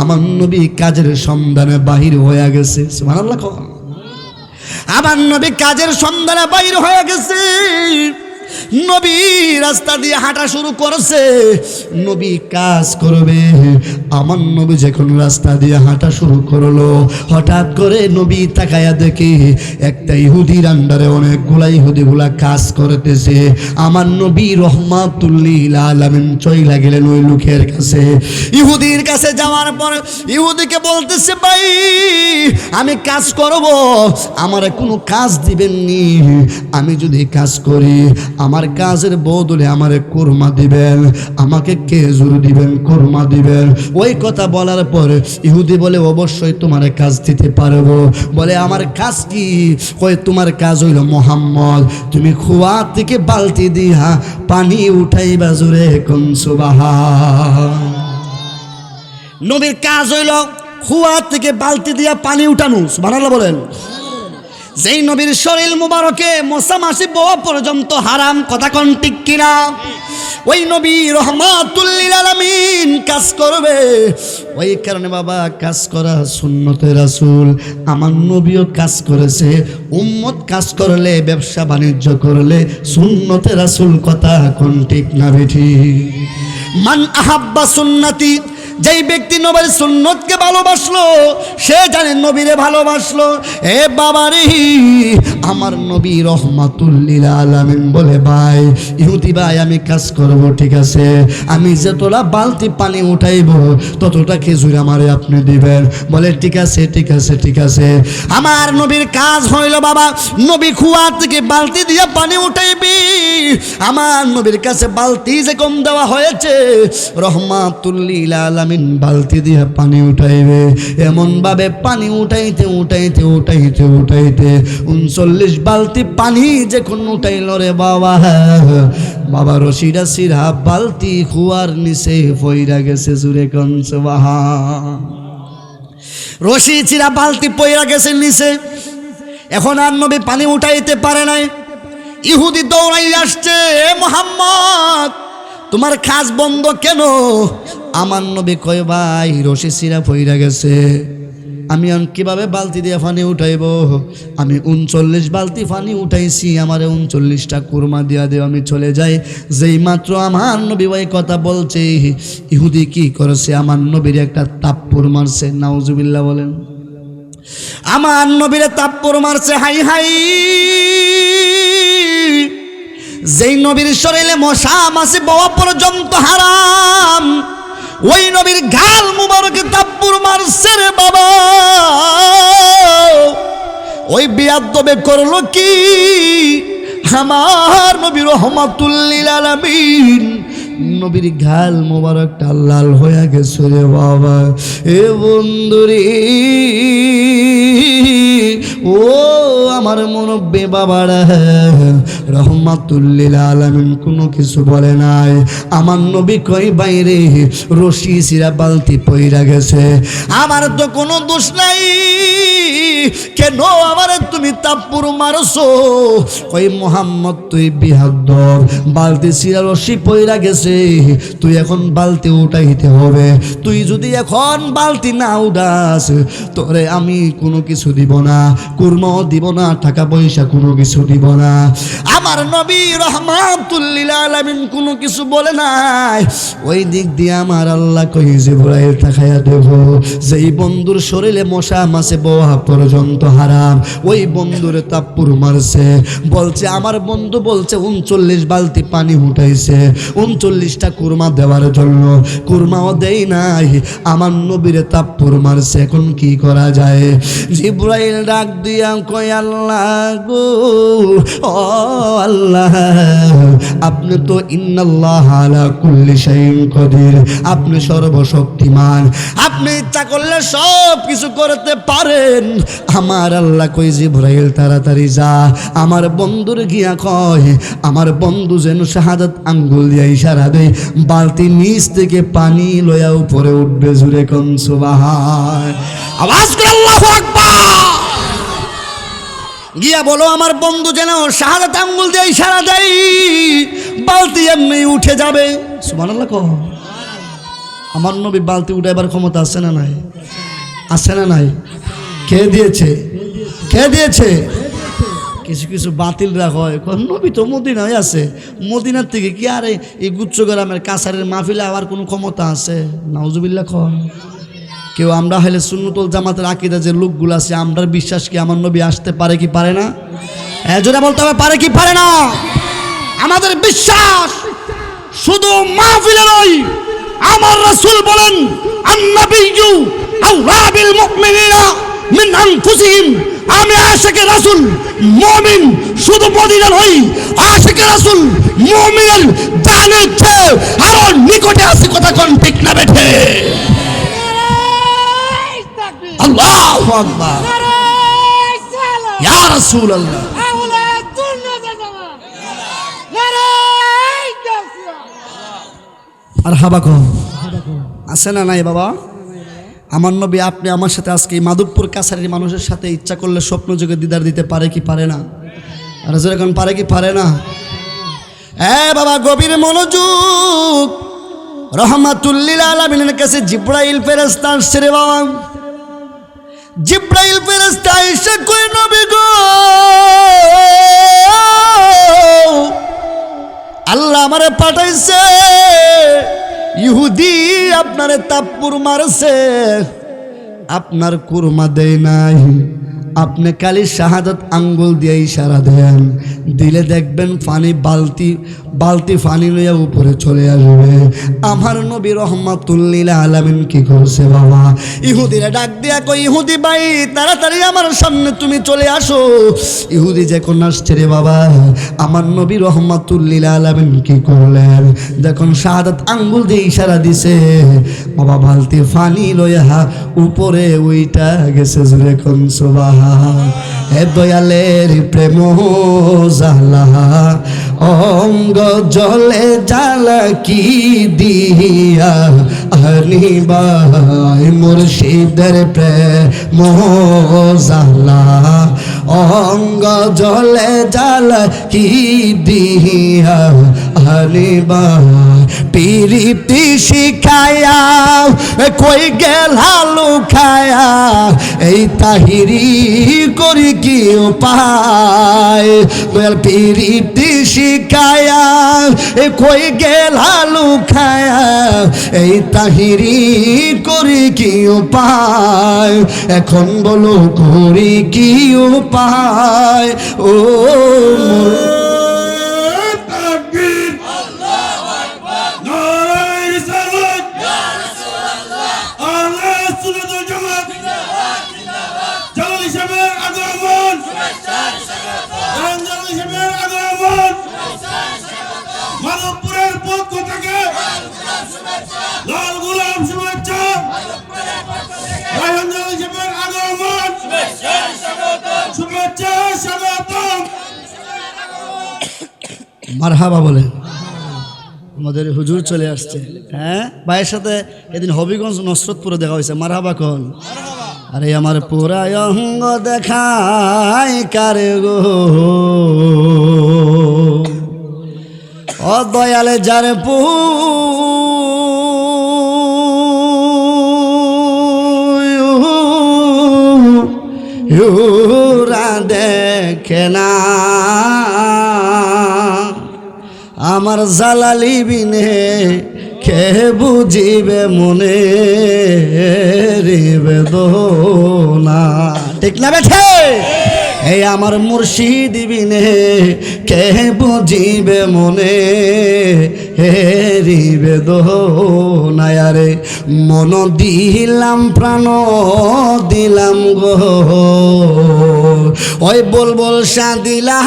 আমার নবী কাজের সন্ধানে বাহির হয়ে গেছে। সুবহানাল্লাহ। আমার নবী কাজের সন্ধানে বাহির হয়ে গেছে। নবী রাস্তা দিয়ে হাঁটা শুরু করেছে, নবী কাজ করবে। আমার নবী যখন রাস্তা দিয়ে হাঁটা শুরু করলো, হঠাৎ করে নবী তাকায়া দেখে একটা ইহুদির আন্ডারে অনেকগুলা ইহুদিগুলা কাজ করতেছে। আমার নবী রহমাতুল্লিল আলামিন চইলা গেলেন ওই লোকের কাছে। ইহুদির কাছে যাওয়ার পর ইহুদিকে বলতেছে, ভাই আমি কাজ করব, আমার কোনো কাজ দিবেননি? আমি যদি কাজ করি আমার কাজের বদলে আমারে কোরমা দিবেন, আমাকে খেজুর দিবেন, কোরমা দিবেন। ওই কথা বলার পর ইহুদি বলে, অবশ্যই তোমারে কাজ দিতে পারবো। বলে আমার কাজ কি? কয় তোমার কাজ হইল মুহাম্মদ, তুমি কুয়া থেকে বালতি দিয়া পানি উঠাইবা। জোরে কোন সুবহান। নবীর কাজ হইল কুয়া থেকে বালতি দিয়া পানি উঠানো। সুবহানাল্লাহ বলেন। যেই নবীর শরীর মুবারকে মশা মাছি বোয়া পর্যন্ত হারাম, কথা কোন ঠিক কিনা? ওই নবী রহমাতুল্লিল আলামিন কাজ করবে। ওই কারণে বাবা কাজ করা সুন্নতে রাসূল। আমার নবীও কাজ করেছে। উম্মত কাজ করলে, ব্যবসা বাণিজ্য করলে সুন্নতে রাসূল, কথা কোন ঠিক না বেঠি? মান আহাব্বা সুন্নতি, যেই ব্যক্তি নবীর সুন্নতকে ভালোবাসলো সে জানে নবীরে ভালোবাসলো। এ বাবারে, আমার নবী রহমাতুল্লিল আলামিন বলে, ভাই ইহুদি ভাই আমি কাজ করব, ঠিক আছে, আমি যতটা বালতি পানি উঠাইব ততটা খেজুর আমারে আপনি দিবেন। বলে ঠিক আছে, ঠিক আছে, ঠিক আছে। আমার নবীর কাজ হইল বাবা, নবী কুয়া থেকে বালতি দিয়ে পানি উঠাইবি। আমার নবীর কাছে বালতি যে কম দেওয়া হয়েছে, রহমাতুল্লিল আলামিন বালতি দিয়ে পানি উঠাইবে। এমন ভাবে পানি উঠাইতে উঠাইতে উঠাইতে উঠাইতে 39 বালতি পানি যখন উঠাইল রে বাবা, বাবা রশিটা সিরা বালতি কুয়ার নিচে পইরা গেছে। জুরে কোন সুবহান। রশি চিরা বালতি পইরা গেছে নিচে। এখন আর নবী পানি উঠাইতে পারে নাই। ইহুদি দৌড়াই আসছে, এ মুহাম্মদ তোমার কাজ বন্ধ কেন? আমার নবী কয়, ভাই রশি চিরা পইরা গেছে, আমি কিভাবে বালতি দিয়ে পানি উঠাইব? আমি 39 বালতি পানি উঠাইছি, আমারে 39টা কুরমা দিয়া দেও, আমি চলে যাই। যেই মাত্র আমার নবী ওই কথা বলছে, ইহুদি কি করেছে? আমার নবীর একটা তাপ্পড় মারছে। নাউজুবিল্লাহ বলেন। আমার নবীরে তাপ্পড় মারছে। হাই হাই, যেই নবীর শরীরে মশা মাছি বোয়া পর্যন্ত হারাম, ওই নবীর গাল মুবারকে তাপ্পড় মারছে রে বাবা। ওই বিয়াদবে করলো কি? আমার নবী রহমাতুল্লিল আলামিন নবীর গাল মুবারকটা লাল হয়ে গেছে রে বাবা। এ বন্ধুরে, ও আমার মুরব্বি বাবারা, রহমাতুল লিল আলামিন কোনো কিছু বলে নাই। আমার নবী কই বাইরে রশি সিরা বালতি পইরা গেছে, আমার তো কোনো দোষ নাই, কেন আমার তুমি তাপ্পুর মারছো? কই মুহাম্মদ তুই বিহাদ্দর, বালতি সিরা রশি পইরা গেছে, তুই এখন বালতি উঠাইতে হবে। তুই যদি এখন বালতি না উঠাস তোরে আমি কোনো কিছু দিব না, কুরমাও দিব না, টাকা পয়সা কোনো কিছু দিব না। আমার নবী রহমাতুল লিল আলামিন কোনো কিছু বলে নাই। ওই দিক দিয়ে আমার আল্লাহ কই জিবরাইল তাকায়া দেখো, যেই বন্ধুর শরীরে মশা মাছে বোয়া পর্যন্ত হারাম, ওই বন্ধুরে তাপ্পুর মারছে। বলছে আমার বন্ধু বলছে 39 বালতি পানি উঠাইছে 39টা কুরমা দেওয়ার জন্য, কুরমাও দেই নাই, আমার নবীরে তাপ্পুর মারছে। এখন কি করা যায়? জিবরাইল ডাক দিয়া কয় আল্লাহ গো, ও আল্লাহ, আপনি তো ইন্নাল্লাহ আলা কুল্লি শাইইন কদির, আপনি সর্বশক্তিমান, আপনি ইচ্ছা করলে সব কিছু করতে পারেন। আমার আল্লাহ কই জিবরাইল তাড়াতাড়ি যা, আমার বন্ধুর গিয়া কয় আমার বন্ধু যেন শাহাদাত আঙ্গুল দিয়ে ইশারা দেয়, বালতি নিচ থেকে পানি লয়া উপরে উঠবে। জুরে কোন সুবহান, আওয়াজ করে আল্লাহু আকবার। গিয়া বলো আমার বন্ধু যেন শাহাদাত আঙ্গুল দিয়ে ইশারা দেয়, বালতি এমনি উঠে যাবে। সুবহানাল্লাহ কও। আমার নবী বালতি উঠাইবার ক্ষমতা আছে না নাই? আছে না নাই? কে দিয়েছে? কে দিয়েছে? কিছু কিছু বাতিল রাখা হয়, নবী তো মদিনায় আছে, মদিনার থেকে কি আরে এই গুচ্ছগ্রামের কাছারের মাহফিলে আবার কোনো ক্ষমতা আছে? নাউজুবিল্লাহ কন। কেউ আমরা হলে সুন্নতুল জামাতের আকীদা যে লোকগুলো আছে, আমরা বিশ্বাস কি আমার নবী আসতে পারে কি পারে না? জোরে বলতে হবে, পারে কি পারে না? আমাদের বিশ্বাস শুধু মাহফিলে নয়, আমার রাসূল বলেন আন-নাবিয়্যু আওলা বিল মুমিনিনা মিন আনফুসিহিম। আমি আশিকে রাসূল মুমিন শুধু মদিনা নই, আশিকে রাসূল মুমিনের জানের চেয়ে আরো নিকটে আছে। কথা কোন ঠিক না বেঠে? আল্লাহু আকবার, ইয়া রাসূলুল্লাহ। আর হাবা কম আছে না নাই বাবা? আমার নবী আপনি আমার সাথে আজকে এই মাধবপুর কাছারির মানুষের সাথে ইচ্ছা করলে স্বপ্ন যুগে দিদার দিতে পারে কি পারে না? আর যেরকম পারে কি পারে না? বাবা গভীর মনোযোগ। রহমাতুল লিল আলামিনের কাছে জিবরাইল ফেরেশতা আসছে রে বাবা। জিবরাইল ফেরেশতা এসে কই নবী গো, আল্লাহ আমারে পাঠাইছে, ইহুদি আপনারে তাপ্পুর মারছে, আপনার কুরমা দেয় নাই, আপনি খালি শাহাদাত আঙ্গুল দিয়ে ইশারা দেন, দিলে দেখবেন পানি বালতি বালতি পানি লইয়া উপরে চলে আসবে। আমার নবী রহমাতুল লিল আলামিন কি করছে বাবা? ইহুদিরা ডাক দিয়া কই ইহুদি ভাই তাড়াতাড়ি আমার সামনে তুমি চলে আসো। ইহুদি যখন আসছে রে বাবা, আমার নবী রহমাতুল লিল আলামিন কি করলেন? যখন শাহাদাত আঙ্গুল দিয়ে ইশারা দিছে, বাবা বালতি পানি লইয়া উপরে উইটা গেছে। জুরে কোন সুবহান। হে দয়ালের প্রেম জালা, অঙ্গ জলে জ্বালা কি দিয়া আনিবাই, মুর্শিদের প্রেম জালা, অঙ্গ জলে জ্বালা কি দিয়া আনিবা। পিরিতি শিখায়া কই গেলা লুকায়া, এই তাহিরি করি কি উপায়? পিরিতি শিখায়া কই গেলা লুকায়া, এই তাহিরি করি কি উপায়? এখন বলো করি কি উপায়? ও মাধবপুরের পক্ষ থেকে লাল গোলাপ শুভেচ্ছা, রায়হানজাল হিসেবের আগমন, শুভেচ্ছা স্বাগতম। মারহাবা বলেন। আমাদের হুজুর চলে আসছে। হ্যাঁ, ভাইয়ের সাথে এদিন হবিগঞ্জ নসরতপুরে দেখা হয়েছে। মারহাবা কন। আরে আমার পুরাই অঙ্গ দেখায় কারে গো, ও দয়ালে যার পুরা দেখে না, আমার জালালি বিনে কে বুঝিবে মনে বেদনা। ঠিক না বেঠে? এই আমার মুর্শিদ বিনে কে বুঝিবে মনে বেদনা। রে মন দিলাম প্রাণ দিলাম গো, ওই বল বল সাদিলা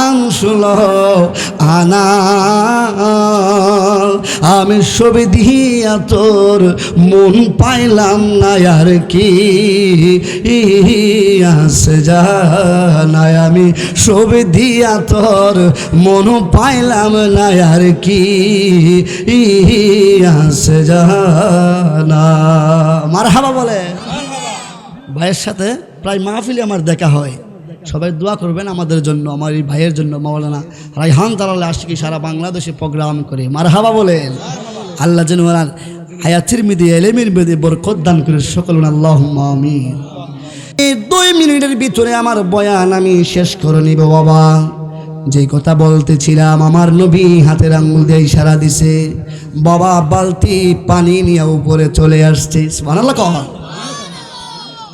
আনসুল আনা, আমি ছবি দিয়া তোর মন পাইলাম না আর কি আছে জানাই, আমি ছবি দিয়া তোর মন পাইলাম না আর কি আছে জানা। মারহাবা বলে। ভাইয়ের সাথে প্রায় মাহফিলে আমার দেখা হয়। সবাই দোয়া করবেন আমাদের জন্য, আমার এই ভাইয়ের জন্য। মাওলানা রায়হান তালাল আশিকি সারা বাংলাদেশে প্রোগ্রাম করে। মারহাবা বলেন। আল্লাহ যেন ওনার হায়াতের মধ্যে এলেমের মধ্যে বরকত দান করে সকল আল্লাহুম্মা আমিন। এই 2 মিনিটের ভিতরে আমার বয়ান আমি শেষ করে নিব বাবা। যে কথা বলতেছিলাম, আমার নবী হাতের আঙ্গুল দিয়ে ইশারা দিছে, বাবা বালতি পানি নিয়ে উপরে চলে আসছে। সুবহানাল্লাহ কহ।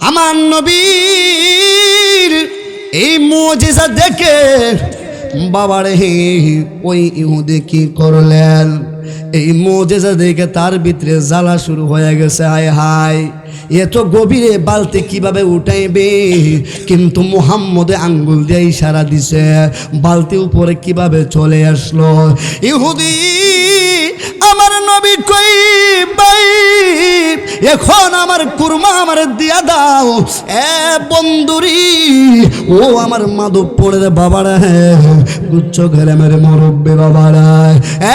আমার নবীর এই মুজিজা দেখে বাবারে ওই ইহুদি কি করলেন, এই মুজিজা দেখে তার ভিতরে জ্বালা শুরু হয়ে গেছে। হায় হায়, এত গভীরে বালতি কিভাবে উঠাইবে? কিন্তু মুহাম্মদে আঙ্গুল দিয়ে ইশারা দিছে, বালতি উপরে কিভাবে চলে আসলো? ইহুদি আমার নবী কই ভাই, এখন আমার কুরমা আমার দিয়া দাও। এ বন্ধুরি, ও আমার মাধবপুরের বাবারা, গুচ্ছ ঘরে মেরে মুরব্বী বাবারা,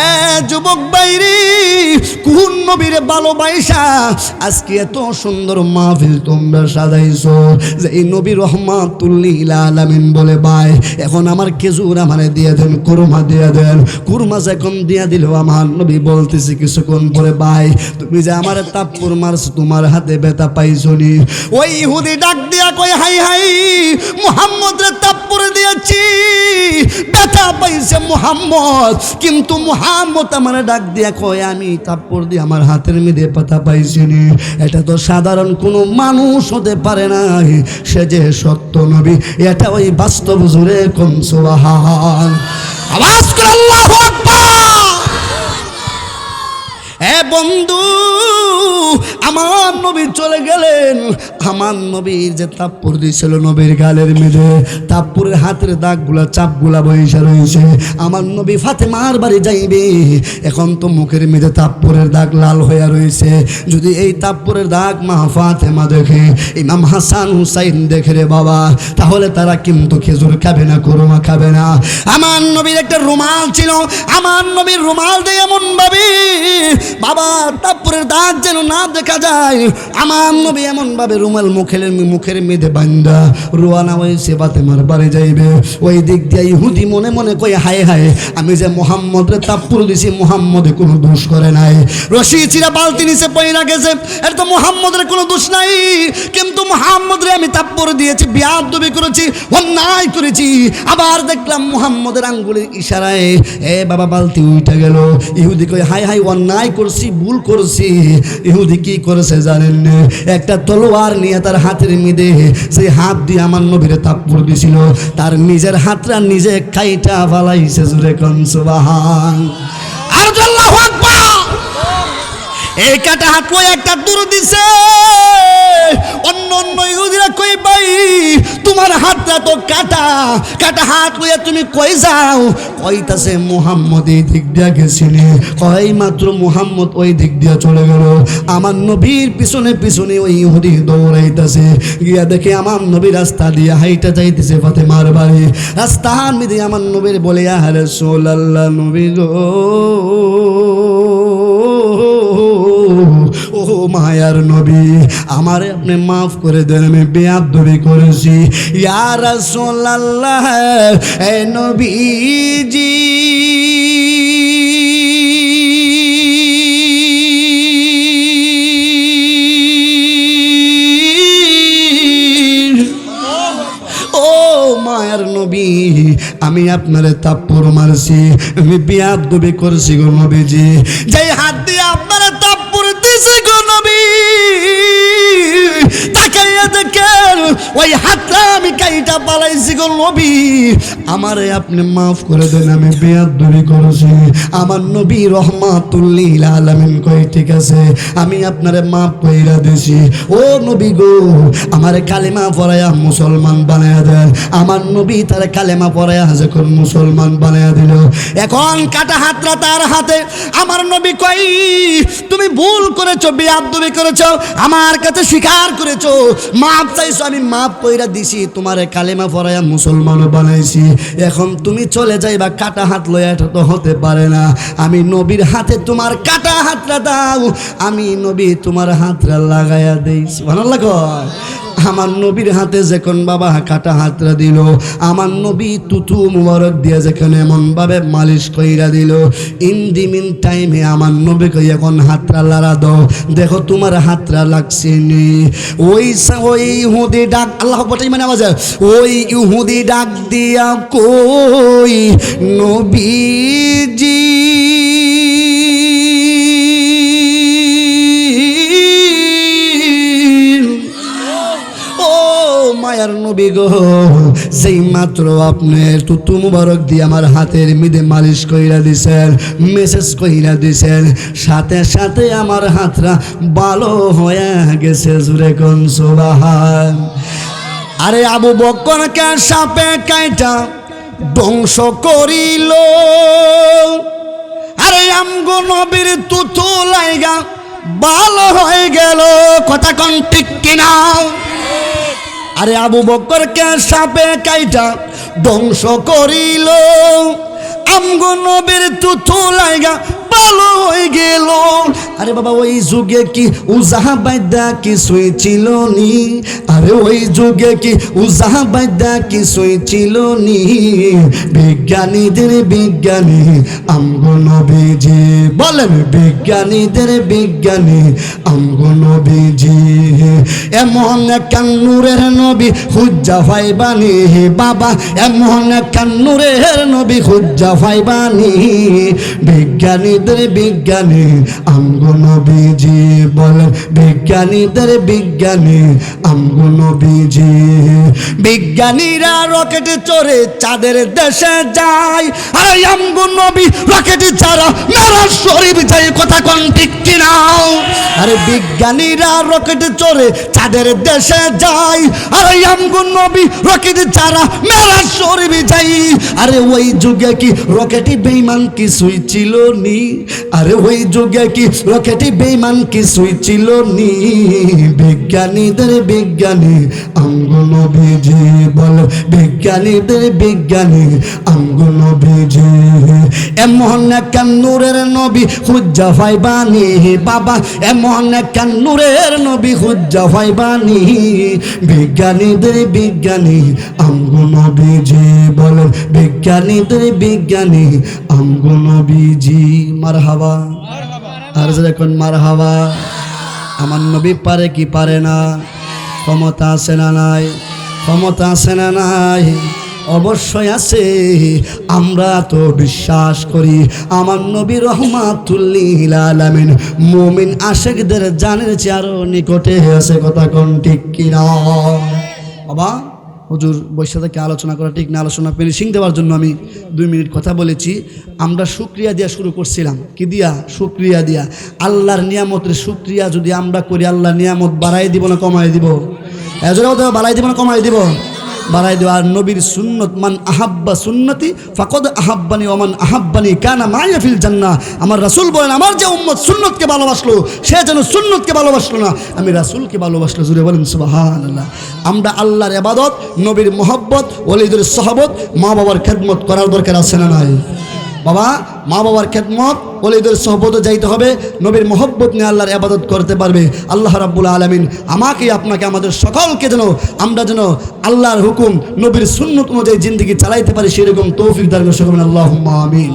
এ যুবক বাইরি, কোন নবীর ভালোবাসা আজকে এত সুন্দর মাহফিল তোমরা সাজাইছো, যে এই নবী রহমাতুল লিল আলামিন বলে ভাই এখন আমার খেজুর আমারে দিয়ে দেন, কুরমা দিয়ে দেন। কুরমা যখন দিয়া দিল, আমার নবী বলতেছে কিছুক্ষণ পরে, ভাই তুমি যে আমার তাপ্পুর মারছো, তোমার হাতে ব্যথা পাইছো নি? ওই ইহুদি ডাক দিয়া কই, হাই হাই, মুহাম্মদের তাপ্পুর দিয়েছি, ব্যথা পাইছে মুহাম্মদ। কিন্তু মুহাম্মদ আমার ডাক দিয়া কয়, আমি তাপ্পুর দিয়ে আমার হাতের মধ্যে ব্যথা পাইছি নি। এটা তো সাধারণ কোনো মানুষ হতে পারে না, সে যে সত্য নবী, এটা ওই বাস্তব জুড়ে কোন সুবহান। আওয়াজ করে আল্লাহু আকবার। এ বন্ধু, আমার নবী চলে গেলেন। আমার নবীর যে তাপ্পুর দিয়েছিল নবীর গালের মেঝে, তাপ্পুরের হাতের দাগগুলা চাপগুলা বইসা রয়েছে। আমার নবী ফাতেমার বাড়ি যাইবে, এখন তো মুখের মেঝে তাপ্পুরের দাগ লাল হয়ে রয়েছে। যদি এই তাপ্পুরের দাগ মা ফাতেমা দেখে, ইমাম হাসান হুসাইন দেখে রে বাবা, তাহলে তারা কিন্তু খেজুর খাবে না, কুরমা খাবে না। আমার নবীর একটা রুমাল ছিল, আমার নবীর রুমাল দিয়ে এমন ভাবে বাবা তাপ্পুরের দাগ যেন না দেখা যায়, আমার নবী এমন ভাবে রুমাল মুখের মেধে বান্দা রোয়ানা হয়েছে ফাতেমার বাড়ি যাইবে। ওই দিক দিয়ে ইহুদি মনে মনে কই, হায় হায়, আমি যে মুহাম্মদের তাপ্পুর দিছি, মুহাম্মদে কোনো দোষ করে নাই। রশি চিরা বালতি নিচে পয়রা গেছে, এটা তো মুহাম্মদের কোনো দোষ নাই। কিন্তু মুহাম্মদরে আমি তাপ্পুর দিয়েছি, বেয়াদবি করেছি, অন্যায় করেছি। আবার দেখলাম মুহাম্মদের আঙ্গুলের ইশারায় এ বাবা বালতি উঠে গেল। ইহুদি কই, হায় হায়, অন্যায় করছি, ভুল করছি। ইহুদি কি করেছে জানেন? একটা তলোয়ার নিয়ে তার হাতের মধ্যে সেই হাত দিয়ে আমার নবীরে তাপ্পুর দিছিল, তার নিজের হাতটা নিজে কাইটা ফালাইছে। জুরে কোন সুবহান। আর আল্লাহু আকবার। এই কাটা হাত একটা দূর দিছে। অন্য ইহুদিরা কই, ভাই তোমার তোমার হাতটা তো কাটা কাটা হাত লইয়া তুমি কই যাও? কইতাছে মুহাম্মদ এই দিক দিয়া গেছিনি। কই মাত্র মুহাম্মদ ওই দিক দিয়া চলে গেল। আমার নবীর পিছনে পিছনে ওই ইহুদি দৌড়াইতাছে। গিয়া দেখে আমার নবী রাস্তা দিয়া হাইটা যাইতেছে ফাতেমার বাড়ি। রাস্তার মধ্যে আমার নবীর বলে ইয়া রাসূলুল্লাহ, নবী গো, ও মায়ার নবী, আমারে আপনি মাফ করে দেন, আমি বেয়াদবি করেছি। ইয়া রাসূলুল্লাহ, এ নবীজি, মায়ার নবী, আমি আপনারে তাপ্পর মারছি, আমি বেয়াদবি করছি গো নবীজি। যেই হাত দিয়ে আপনারে তাপ্পর দিছি গো নবী, তাকাইয়া দেখেন ওই হাতটা আমি কাইটা পালাইছি গো নবী, আমারে আপনি মাফ করে দেন, আমি বেয়াদবি করেছি। আমার নবী রহমাতুল লিল আলামিন কই ঠিক আছে, আমি আপনারে মাফ কইরা দিছি। ও নবী গো, আমারে কালেমা পড়ায়া মুসলমান বানায়া দেন। আমার নবী তার কালেমা পড়ায়া যখন মুসলমান বানায়া দিল, এখন কাটা হাতটা তার হাতে। আমার নবী কই, তুমি ভুল করেছো, বেয়াদবি করেছো, আমার কাছে স্বীকার করেছো, মাফ চাইছো, আমি মাফ কইরা দিছি, তোমারে কালেমা পড়ায়া মুসলমান বানাইছি। এখন তুমি চলে যাইবা, কাটা হাত লইয়া, এটা তো হতে পারে না। আমি নবীর হাতে তোমার কাটা হাতটা দাও, আমি নবী তোমার হাতটা লাগাইয়া দেই। সুবহানাল্লাহ। আমার নবীর হাতে যখন বাবা কাটা হাতটা দিল, আমার নবী তুতু মুবারক দিয়ে যেখানে এমন ভাবে মালিশ কইরা দিল, ইন দি মিন টাইমে আমার নবী কই এখন হাতটা লাড়া দাও, দেখো তোমার হাতটা লাগছে নি। ওই ইহুদি ডাক, আল্লাহ বটাই মানে আওয়াজ, ওই ইহুদি ডাক দিয়া কই, নবীজি মায়ার নবী গো, যেই মাত্র আপনি তুতু মুবারক দিয়ে আমার হাতের মিদে মালিশ কইরা দিছেন, মেসেজ কইরা দিছেন, সাথে সাথে আমার হাতটা ভালো হয়ে গেছে। জুরে কোন সুবহান। আরে আবু বকরকে সাপে কাইটা ধ্বংস করিল, আরে আমগো নবীর তুতু লাইগা ভালো হয়ে গেল। কথা কোন ঠিক কিনা? আরে আবু বকরকে সাপে কাইটা ধ্বংস করিল, আমগো নবীর তুতু লাইগা ভালো হয়ে গেল। আরে বাবা, ওই যুগে কি উজাহা বাইদা কিছুই ছিল নি? আরে ওই যুগে কি উজাহা বাইদা কিছুই ছিল নি? বিজ্ঞানীদের বিজ্ঞানী আমগো নবীজি, বলেন বিজ্ঞানীদের বিজ্ঞানী আমগো নবীজি। এমন একটা নূরের নবী হুজ্জা ফাইবানি বাবা, এমন একটা নূরের নবী হুজ্জা ফাইবানি। বিজ্ঞানীদের বিজ্ঞানী আমগো নবীজি, বলেন বিজ্ঞানীদের বিজ্ঞানী আমগো নবীজি। বিজ্ঞানীরা রকেটে চড়ে চাঁদের দেশে যায়, আর আমগো নবী রকেটে ছাড়া মেরাজ শরীফ যায়। কথা কোন ঠিক কিনা? আরে বিজ্ঞানীরা রকেটে চড়ে চাঁদের দেশে যায়, আর আমগো নবী রকেটে ছাড়া মেরাজ শরীফ যায়। আরে ওই যুগে কি রকেটে বেঈমান কিছুই ছিল নি? আরে ওই যুগে কি রকেটে বেঈমান কিছুই ছিল নি? বিজ্ঞানীদের বিজ্ঞানী আমগো নবীজি, বল বিজ্ঞানীদের বিজ্ঞানী আমগো নবীজি। এমন একটা নূরের নবী হুজ্জা ফাইবানি বাবা, এমন একটা নূরের নবী হুজ্জা ফাইবানি। বিজ্ঞানীদের বিজ্ঞানী আমগো নবীজি, বল বিজ্ঞানীদের বিজ্ঞানী আমগো নবীজি। মারহাবা। আর যখন মারহাবা। আমার নবী পারে কি পারে না? ক্ষমতা আছে না নাই? ক্ষমতা আছে না নাই? অবশ্যই আছে। আমরা তো বিশ্বাস করি আমার নবী রহমাতুল লিল আলামিন মুমিন আশিকদের জানের চেয়ে আরো নিকটে আছে। কথা কোন ঠিক কিনা? বাবা হুজুর বৈশা থেকে আলোচনা করা ঠিক না, আলোচনা ফিনিশিং দেওয়ার জন্য আমি 2 মিনিট কথা বলেছি। আমরা শুকরিয়া দিয়া শুরু করছিলাম। কি দিয়া? শুকরিয়া দিয়া। আল্লাহর নিয়ামতের শুকরিয়া যদি আমরা করি, আল্লাহ নিয়ামত বাড়াই দিব না কমাই দিব? এজরাও তো বাড়াই দিব না কমাই দিব? বাড়াই দেওয়া। আর নবীর সুন্নত, মান আহাব্বা সুন্নতি ফাকদ আহাব্বানি ওমান আহাব্বানি কানা মাইয়া ফিল জান্নাহ। আমার রাসূল বলেন, আমার যে উম্মত সুন্নতকে ভালোবাসলো সে যেন সুন্নতকে ভালোবাসলো না, আমি রাসূলকে ভালোবাসলো। জুড়ে বলেন সুবহানাল্লাহ। আমরা আল্লাহর ইবাদত, নবীর মুহাব্বত, ওলিদের সহবত, মা বাবার খেদমত করার দরকার আছে না নাই? বাবা, মা বাবার খেদমত, ওলিদের সহবতে যাইতে হবে, নবীর মহব্বত নিয়ে আল্লাহর ইবাদত করতে পারবে। আল্লাহ রাব্বুল আলামিন আমাকে, আপনাকে, আমাদের সকলকে যেন আমরা যেন আল্লাহর হুকুম, নবীর সুন্নত অনুযায়ী জিন্দগি চালাইতে পারি, সেরকম তৌফিক দান করুন, আল্লাহুম্মা আমিন।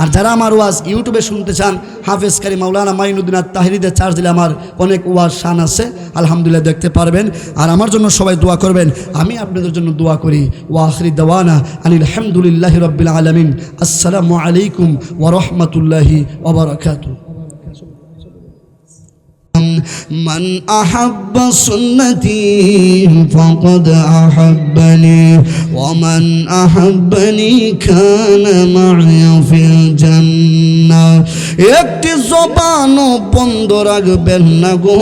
আর যারা আমার ওয়াজ ইউটিউবে শুনতে চান, হাফেজ কারি মাওলানা মাইনুদ্দিন আত-তাহরিদের চার্জ দিলে আমার অনেক ওয়াজ শান আছে, আলহামদুলিল্লাহ দেখতে পারবেন। আর আমার জন্য সবাই দোয়া করবেন, আমি আপনাদের জন্য দোয়া করি। ওয়া আখিরি দাওয়ানা আনিল হামদুলিল্লাহি রাব্বিল আলামিন। আসসালামু আলাইকুম ওয়া রাহমাতুল্লাহি ওয়া বারাকাতুহু। من أحب سنتي فقد أحبني ومن أحبني كان معي في الجنة। একটি জবানও বন্ধ রাখবেন না গো,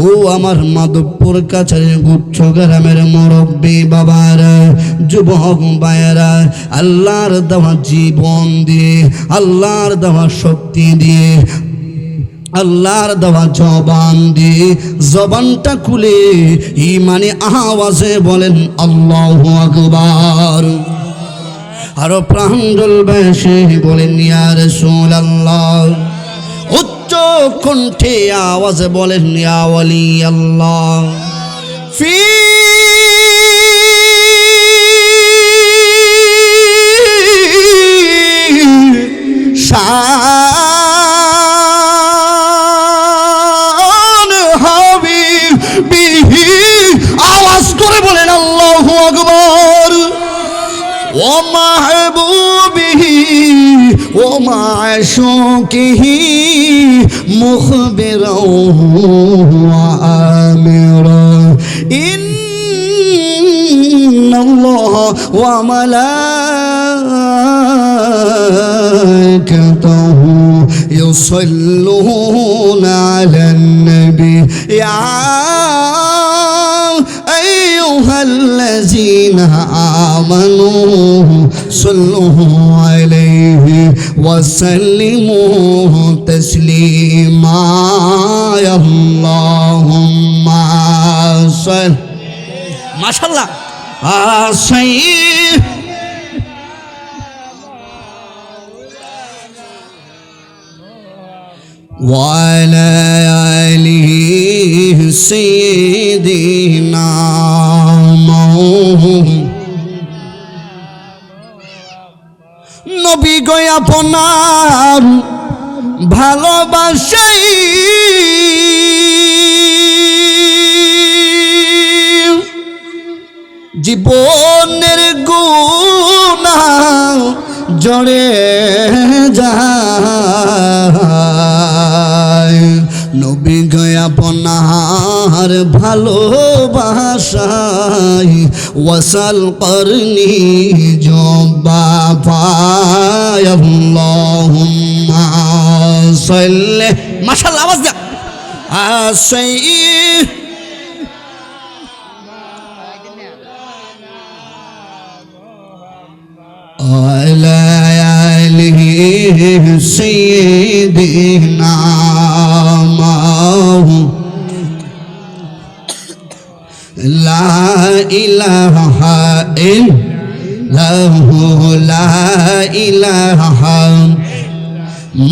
ও আমার মাধবপুর কাছের গুচ্ছ গ্রামের মুরব্বী বাবারা, যুবক ভাইয়েরা, আল্লাহর দেওয়া জীবন দিয়ে, আল্লাহর দেওয়া শক্তি দিয়ে, আল্লাহর দেওয়া জবান দিয়ে জবানটা খুলে ঈমানে আওয়াজে বলেন আল্লাহু আকবার। আরো প্রাঞ্জল বেশে বলেন ইয়া রাসূলুল্লাহ। উচ্চ কণ্ঠে আওয়াজে বলেন ইয়া ওয়ালি আল্লাহ। ফি আওয়াজ করে বলেন আল্লাহু আকবার। ও মাহবুবিহি ও মাশুকিহি মুখবিরা আমিরা ইন্নাল্লাহ ওয়া মালাইকাতুহু ইউসাল্লুনা আলান নবী ইয়া أيها الذين آمنوا صلوا عليه وسلموا تسليما اللهم صل ما شاء الله وعلى آله سيدنا নবী গো আপনার ভালোবাসাই জীবনের গুনাহ জড়ে যায়। নবী গো আপনার ভালোবাসায় ওয়াসাল করনি জবা পায় আল্লাহুম্মা সাল্লি। মাশাআল্লাহ, আওয়াজ দাও। আসই আলা আলিহি সাইয়্যিদিনা লা ইলাহা ইল্লাহু লা ইলাহা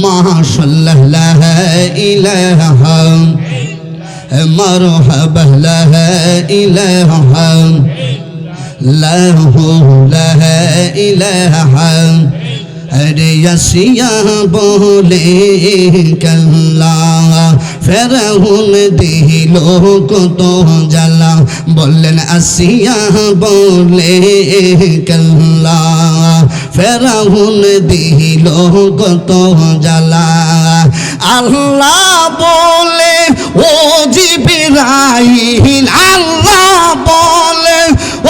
মাশাআল্লাহ লা ইলাহা মারহাবা লা ইলাহা লাহু লা ইলাহা আরে ইয়াসিয়া বলে কাল্লা ফেরাউন দিল কত জ্বালা, বললেন আসিয়া বলে কাল্লা ফেরাউন দিল কত জ্বালা। আল্লাহ বলে ও জিবরাইল, আল্লাহ বলে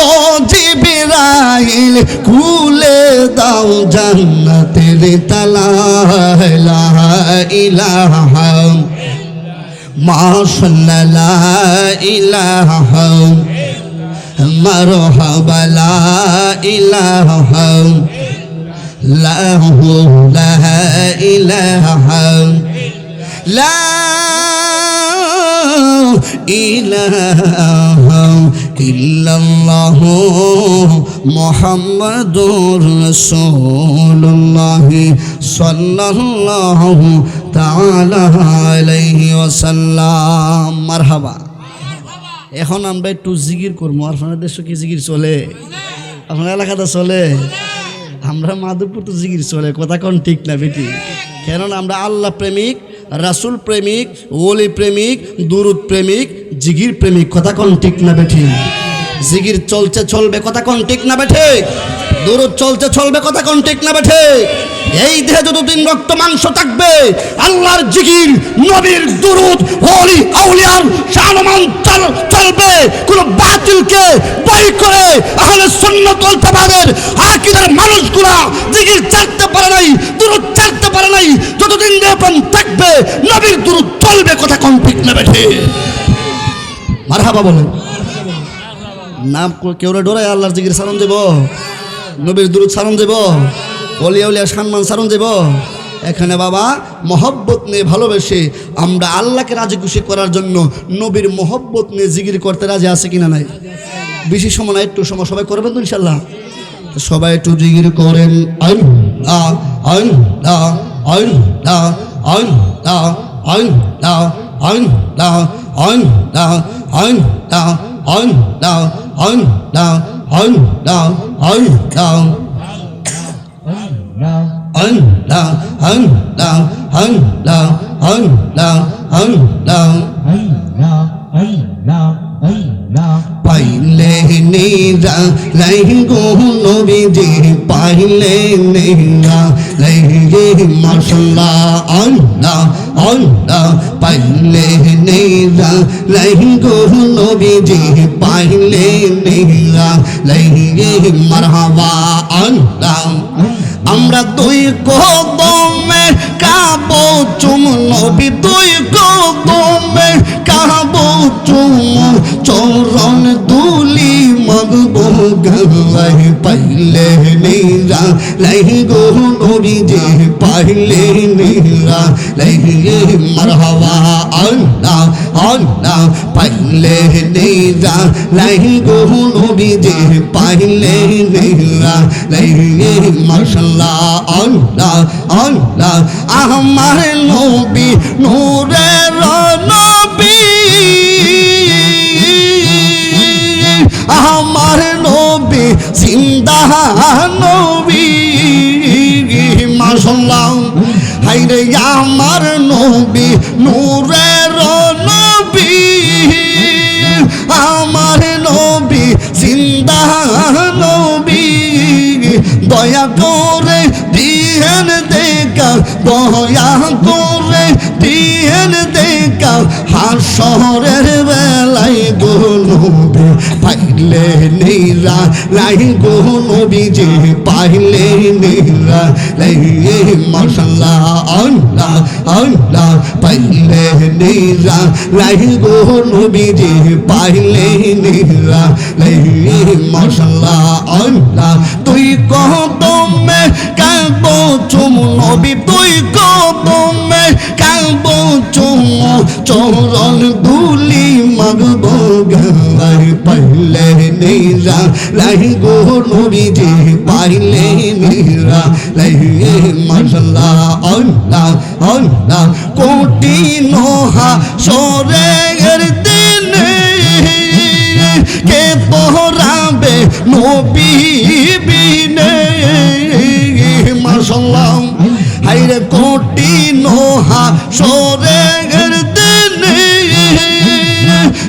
ও জিবরাইল খুলে দাও জান্নাতের তালা, লা ইলাহা মাশাআল্লাহ লা ইলাহা মারহাবা লা ইলাহা লাহু লা ইলাহা লা ইলাহা ইল্লাল্লাহু মুহাম্মাদুর রাসূলুল্লাহ সাল্লাল্লাহু তাআলা আলাইহি ওয়াসাল্লাম। মারহাবা। এখন আমরা একটু জিকির করবো। আপনাদের দেশে কি জিকির চলে? আপনার এলাকাতে চলে? আমরা মাধবপুর তো জিকির চলে, কথা কোন ঠিক না বেটি? কেননা আমরা আল্লাহ প্রেমিক, রাসূল প্রেমিক, ওলি প্রেমিক, দুরুদ প্রেমিক, জিকির প্রেমিক, কথা কোন ঠিক না বেটি? জিকির চলছে চলবে, কথা কোন ঠিক না বেঠে? দুরুদ চলছে চলবে, কথা কোন ঠিক না বেঠে? এই দেহে যতদিন রক্ত মাংস থাকবে আল্লাহর জিকির, নবীর দুরুদ, ওলি আউলিয়ার শানমান চলবে। কোন বাতিলকে বই করে আহলে সুন্নাত ওয়াল জামাতের আকীদার মানুষগুলা জিকির ছাড়তে পারে নাই, দুরুদ ছাড়তে পারে নাই। যতদিন দেহপান থাকবে নবীর দুরুদ চলবে, কথা কোন ঠিক না বেঠে? মারহাবা বলেন না। কেউ ডরায় আল্লাহর জিকির সারণ দেব, নবীর দুরুদ সারণ দেব, ওলিয়া উলিয়া সম্মান সারণ দেব? এখানে বাবা মহব্বত নিয়ে ভালোবেসে আমরা আল্লাহকে রাজি খুশি করার জন্য নবীর মহব্বত নিয়ে জিকির করতে রাজি আছে কিনা নাই? বেশি সময় না, একটু সময় সবাই করবেন তো ইনশাল্লাহ। সবাই একটু জিকির করেন। আল্লাহ আল্লাহ আল্লাহ আল্লাহ আল্লাহ আল্লাহ আল্লাহ আল্লাহ আল্লাহ আল্লাহ আল্লাহ আল্লাহ Allah, Allah, Allah, Allah, Allah, Allah, Allah. পাইলে নেরা লাইগো নবীজি, পাইলে নেরা লাইগে মাশাআল্লাহ। আল্লাহ আল্লাহ, পাইলে নেরা লাইগো নবীজি, পাইলে নেরা লাইগে মারহাবা। আল্লাহ আমরা দুই কদমে কাবো চুম নবী, দুই কদমে কাবো চুম চরণ দুলি মগবো গায়। পাইলে নেরা লাইগো নবীজি, পাইলে নেরা লাইগে মারহাবা। আল্লাহ আল্লাহ, পাইলে নেরা লাইগো নবীজি, পাইলে নেরা লাইগে মাশাআল্লাহ। আল্লাহ আল্লাহ, আমার নবী নূরের নবী, আমার নবী জিন্দা নবী মাশাআল্লাহ। হায়রে আমার নবী নূরের নবী, আমার নবী জিন্দা নবী। দয়া করে দিয়েন দেখা, দয়া করে দিয়েন দেখা, হাসরের বেলায় গো নবী, পাইলে নেরা লাই গো নবীজি, পাইলে নেরা লাই মাশাআল্লাহ। আল্লাহ আল্লাহ, পাইলে নেরা লাই গো নবীজি, পাইলে নেরা লাই মাশাআল্লাহ। আল্লাহ তুই কদমে কাবো চুম নবী, তুই কদমে কাবো চুম চরণ দুলি মাগবো গায়। পাইলে নেরা লাই গো নবীজি, পাইলে নেরা লাই মাশাআল্লাহ। আল্লাহ আল্লাহ, কোটি নোহা সরের দিনে কে পহরাবে নবী বিনে মাশাআল্লাহ। হায়রে কোটি নোহা সরের দিনে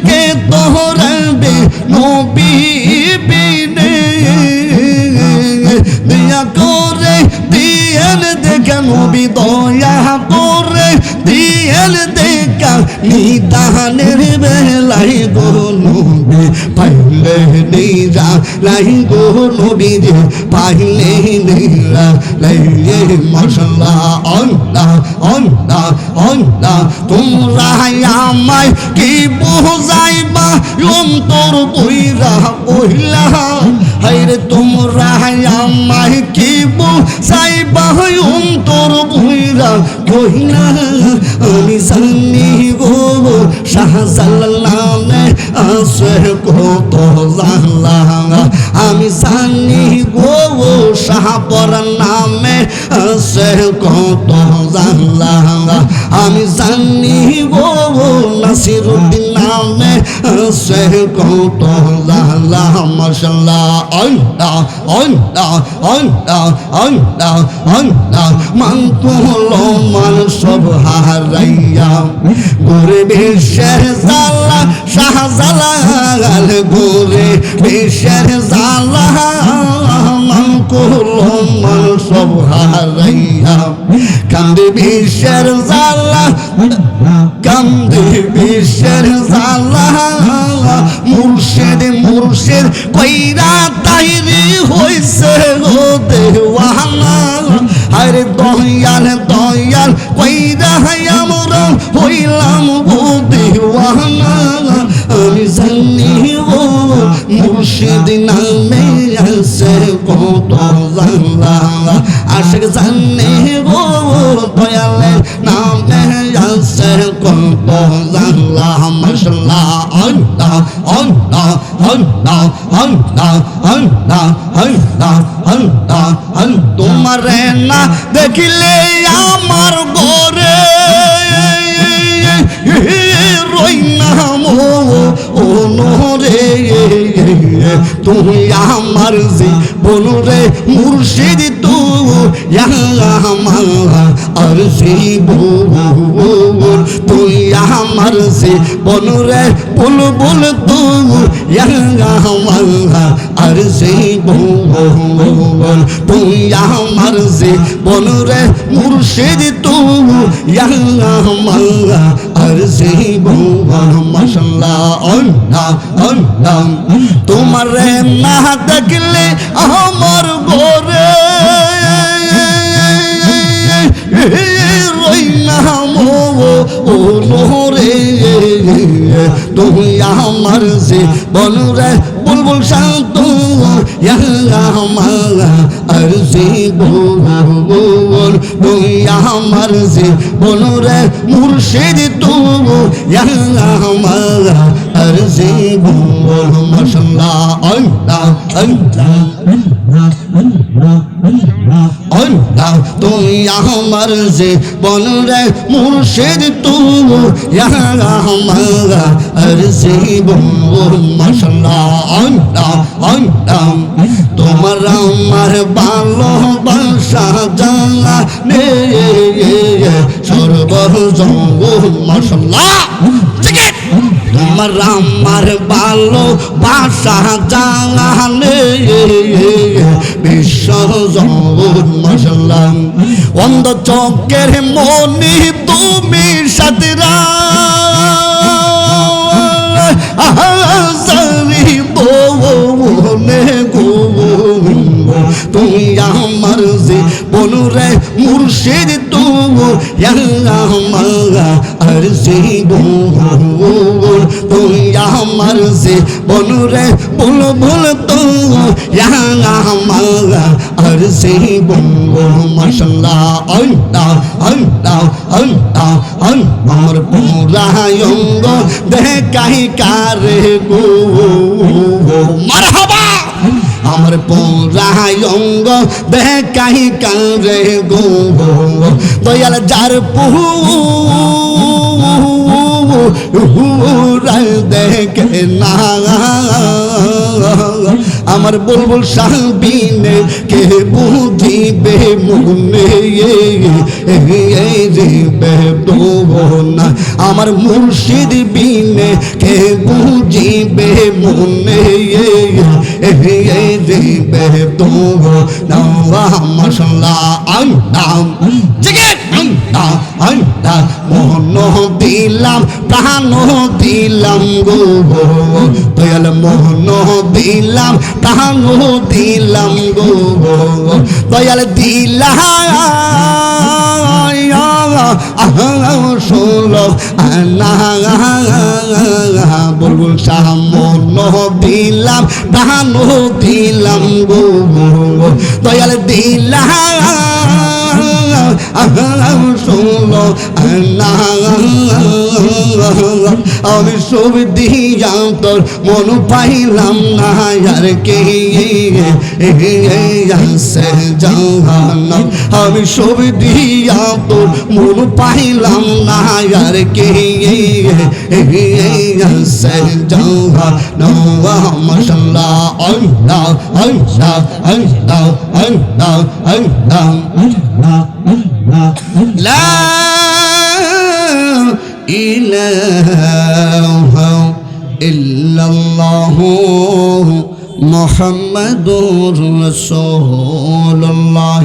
কে পহরাবে নবী বিনে। দয়া করে দিয়েন দেখা নবী, দয়া করে দিয়েন দেখা নিদানের বেলায় গো নবী পাইলে নিরা লাই গো নবী রে পাইলে নিরা লাই মাশাআল্লাহ আল্লাহ আল্লাহ আল্লাহ তোমরা আমায় কি বুঝাইবা অন্তর বইরা বইলা হায়রে তোমরা আমায় কি বুঝাইবা অন্তর বইরা বইলা আমি জানি গো শাহজালালে আছে কত জালা আমি জানি গো শাহপর নামে আছে কত জালা আমি জানি গো নাসিরুদ্দিন নামে আছে কত জালা মাশাআল্লাহ আল্লাহ আল্লাহ আল্লাহ আল্লাহ আল্লাহ মান তুলো মান সব হারাইয়া গোরে বিশ্বের জালা শাহজালাল গোরে বিশ্বের জালা মান তুলো মান সব হারাইয়া কান্দে বিশ্বের জালা কান্দে বিশ্বের জালা মুর্শিদ মুর্শিদ কইরা তাইরি হইছে গো দেওয়ানা আরে দয়াল দয়াল কইরা আমরা হইলাম গো দেওয়ানা আমি জানি গো মুর্শিদ নামে আছে কত জালা আশিক জানি গো দয়ালের নামে আছে কত জালা মাশাআল্লাহ আল্লাহ আল্লাহ আল্লাহ আল্লাহ আল্লাহ আল্লাহ আল্লাহ তোমার না দেখিলে আমার গোরে রই নাম ও নোরে তুমি আমার জীবন রে মুর্শিদ তুই আমার আর জীবন তুই আমার জীবন রে বল বল তুই আমার আর জীবন তুই আমার জীবন রে মুর্শিদ তুই আমার আর জীবন মাশাআল্লাহ আল্লাহ আল্লাহ তোমার না দেখলে আমার গোরে রই নাম ও নোরে তুমি আমার জীবন রে বুলবুল শান্ত আমার আর জীবন তুই আমার জীবন রে মুর্শিদ তুই আমার আর জীবন মাশাআল্লাহ আল্লাহ আল্লাহ আল্লাহ তুই আমার জীবন রে মুর্শিদ তুই আমার আর জীবন মাশাআল্লাহ আল্লাহ আল্লাহ তোমার আমার ভালোবাসা জানে সর্বজঙ্গল মাশাআল্লাহ তোমার আমার ভালোবাসা জানে বিশ্ব জগৎ মাশাআল্লাহ অন্ধ চোখের মনি তুমি সাতরা আহাজারি বনে গো তুমি আমার জীবন রে মুর্শিদ তুই আমার আর জীবন তুই আমার জীবন রে বল বল তুই আমার আর জীবন মাশাআল্লাহ আল্লাহ আল্লাহ আল্লাহ আমার পুরা অঙ্গ দেখাই কারে গো মারহাবা আমার পুরা অঙ্গ দেখাই কারে গো দয়াল যার দেখে না আমার বুলবুল সাবিনে কে বুঝিবে মনে না আমার মুর্শিদ বিনে কে বুঝিবে মনে মাশাআল্লাহ আল্লাহ আল্লাহ আল্লাহ মন দিলাম প্রাণ দিলাম গো দয়াল মন দিলাম প্রাণ দিলাম গো দয়াল দিলাম ষোলো আনা বলবুল শাহ মন দিলাম প্রাণ দিলাম গো দয়াল দিলাম ষোলো আনা আমি সব দিয়া তোর মন পাইলাম না আর কে আছে জাহান্নাম আমি সব দিয়া তোর মন পাইলাম না আর কে আছে জাহান্নাম মাশাআল্লাহ আল্লাহ আল্লাহ আল্লাহ আল্লাহ আল্লাহ লা ইলাহা ইল্লাল্লাহু মুহাম্মাদুর রাসূলুল্লাহ।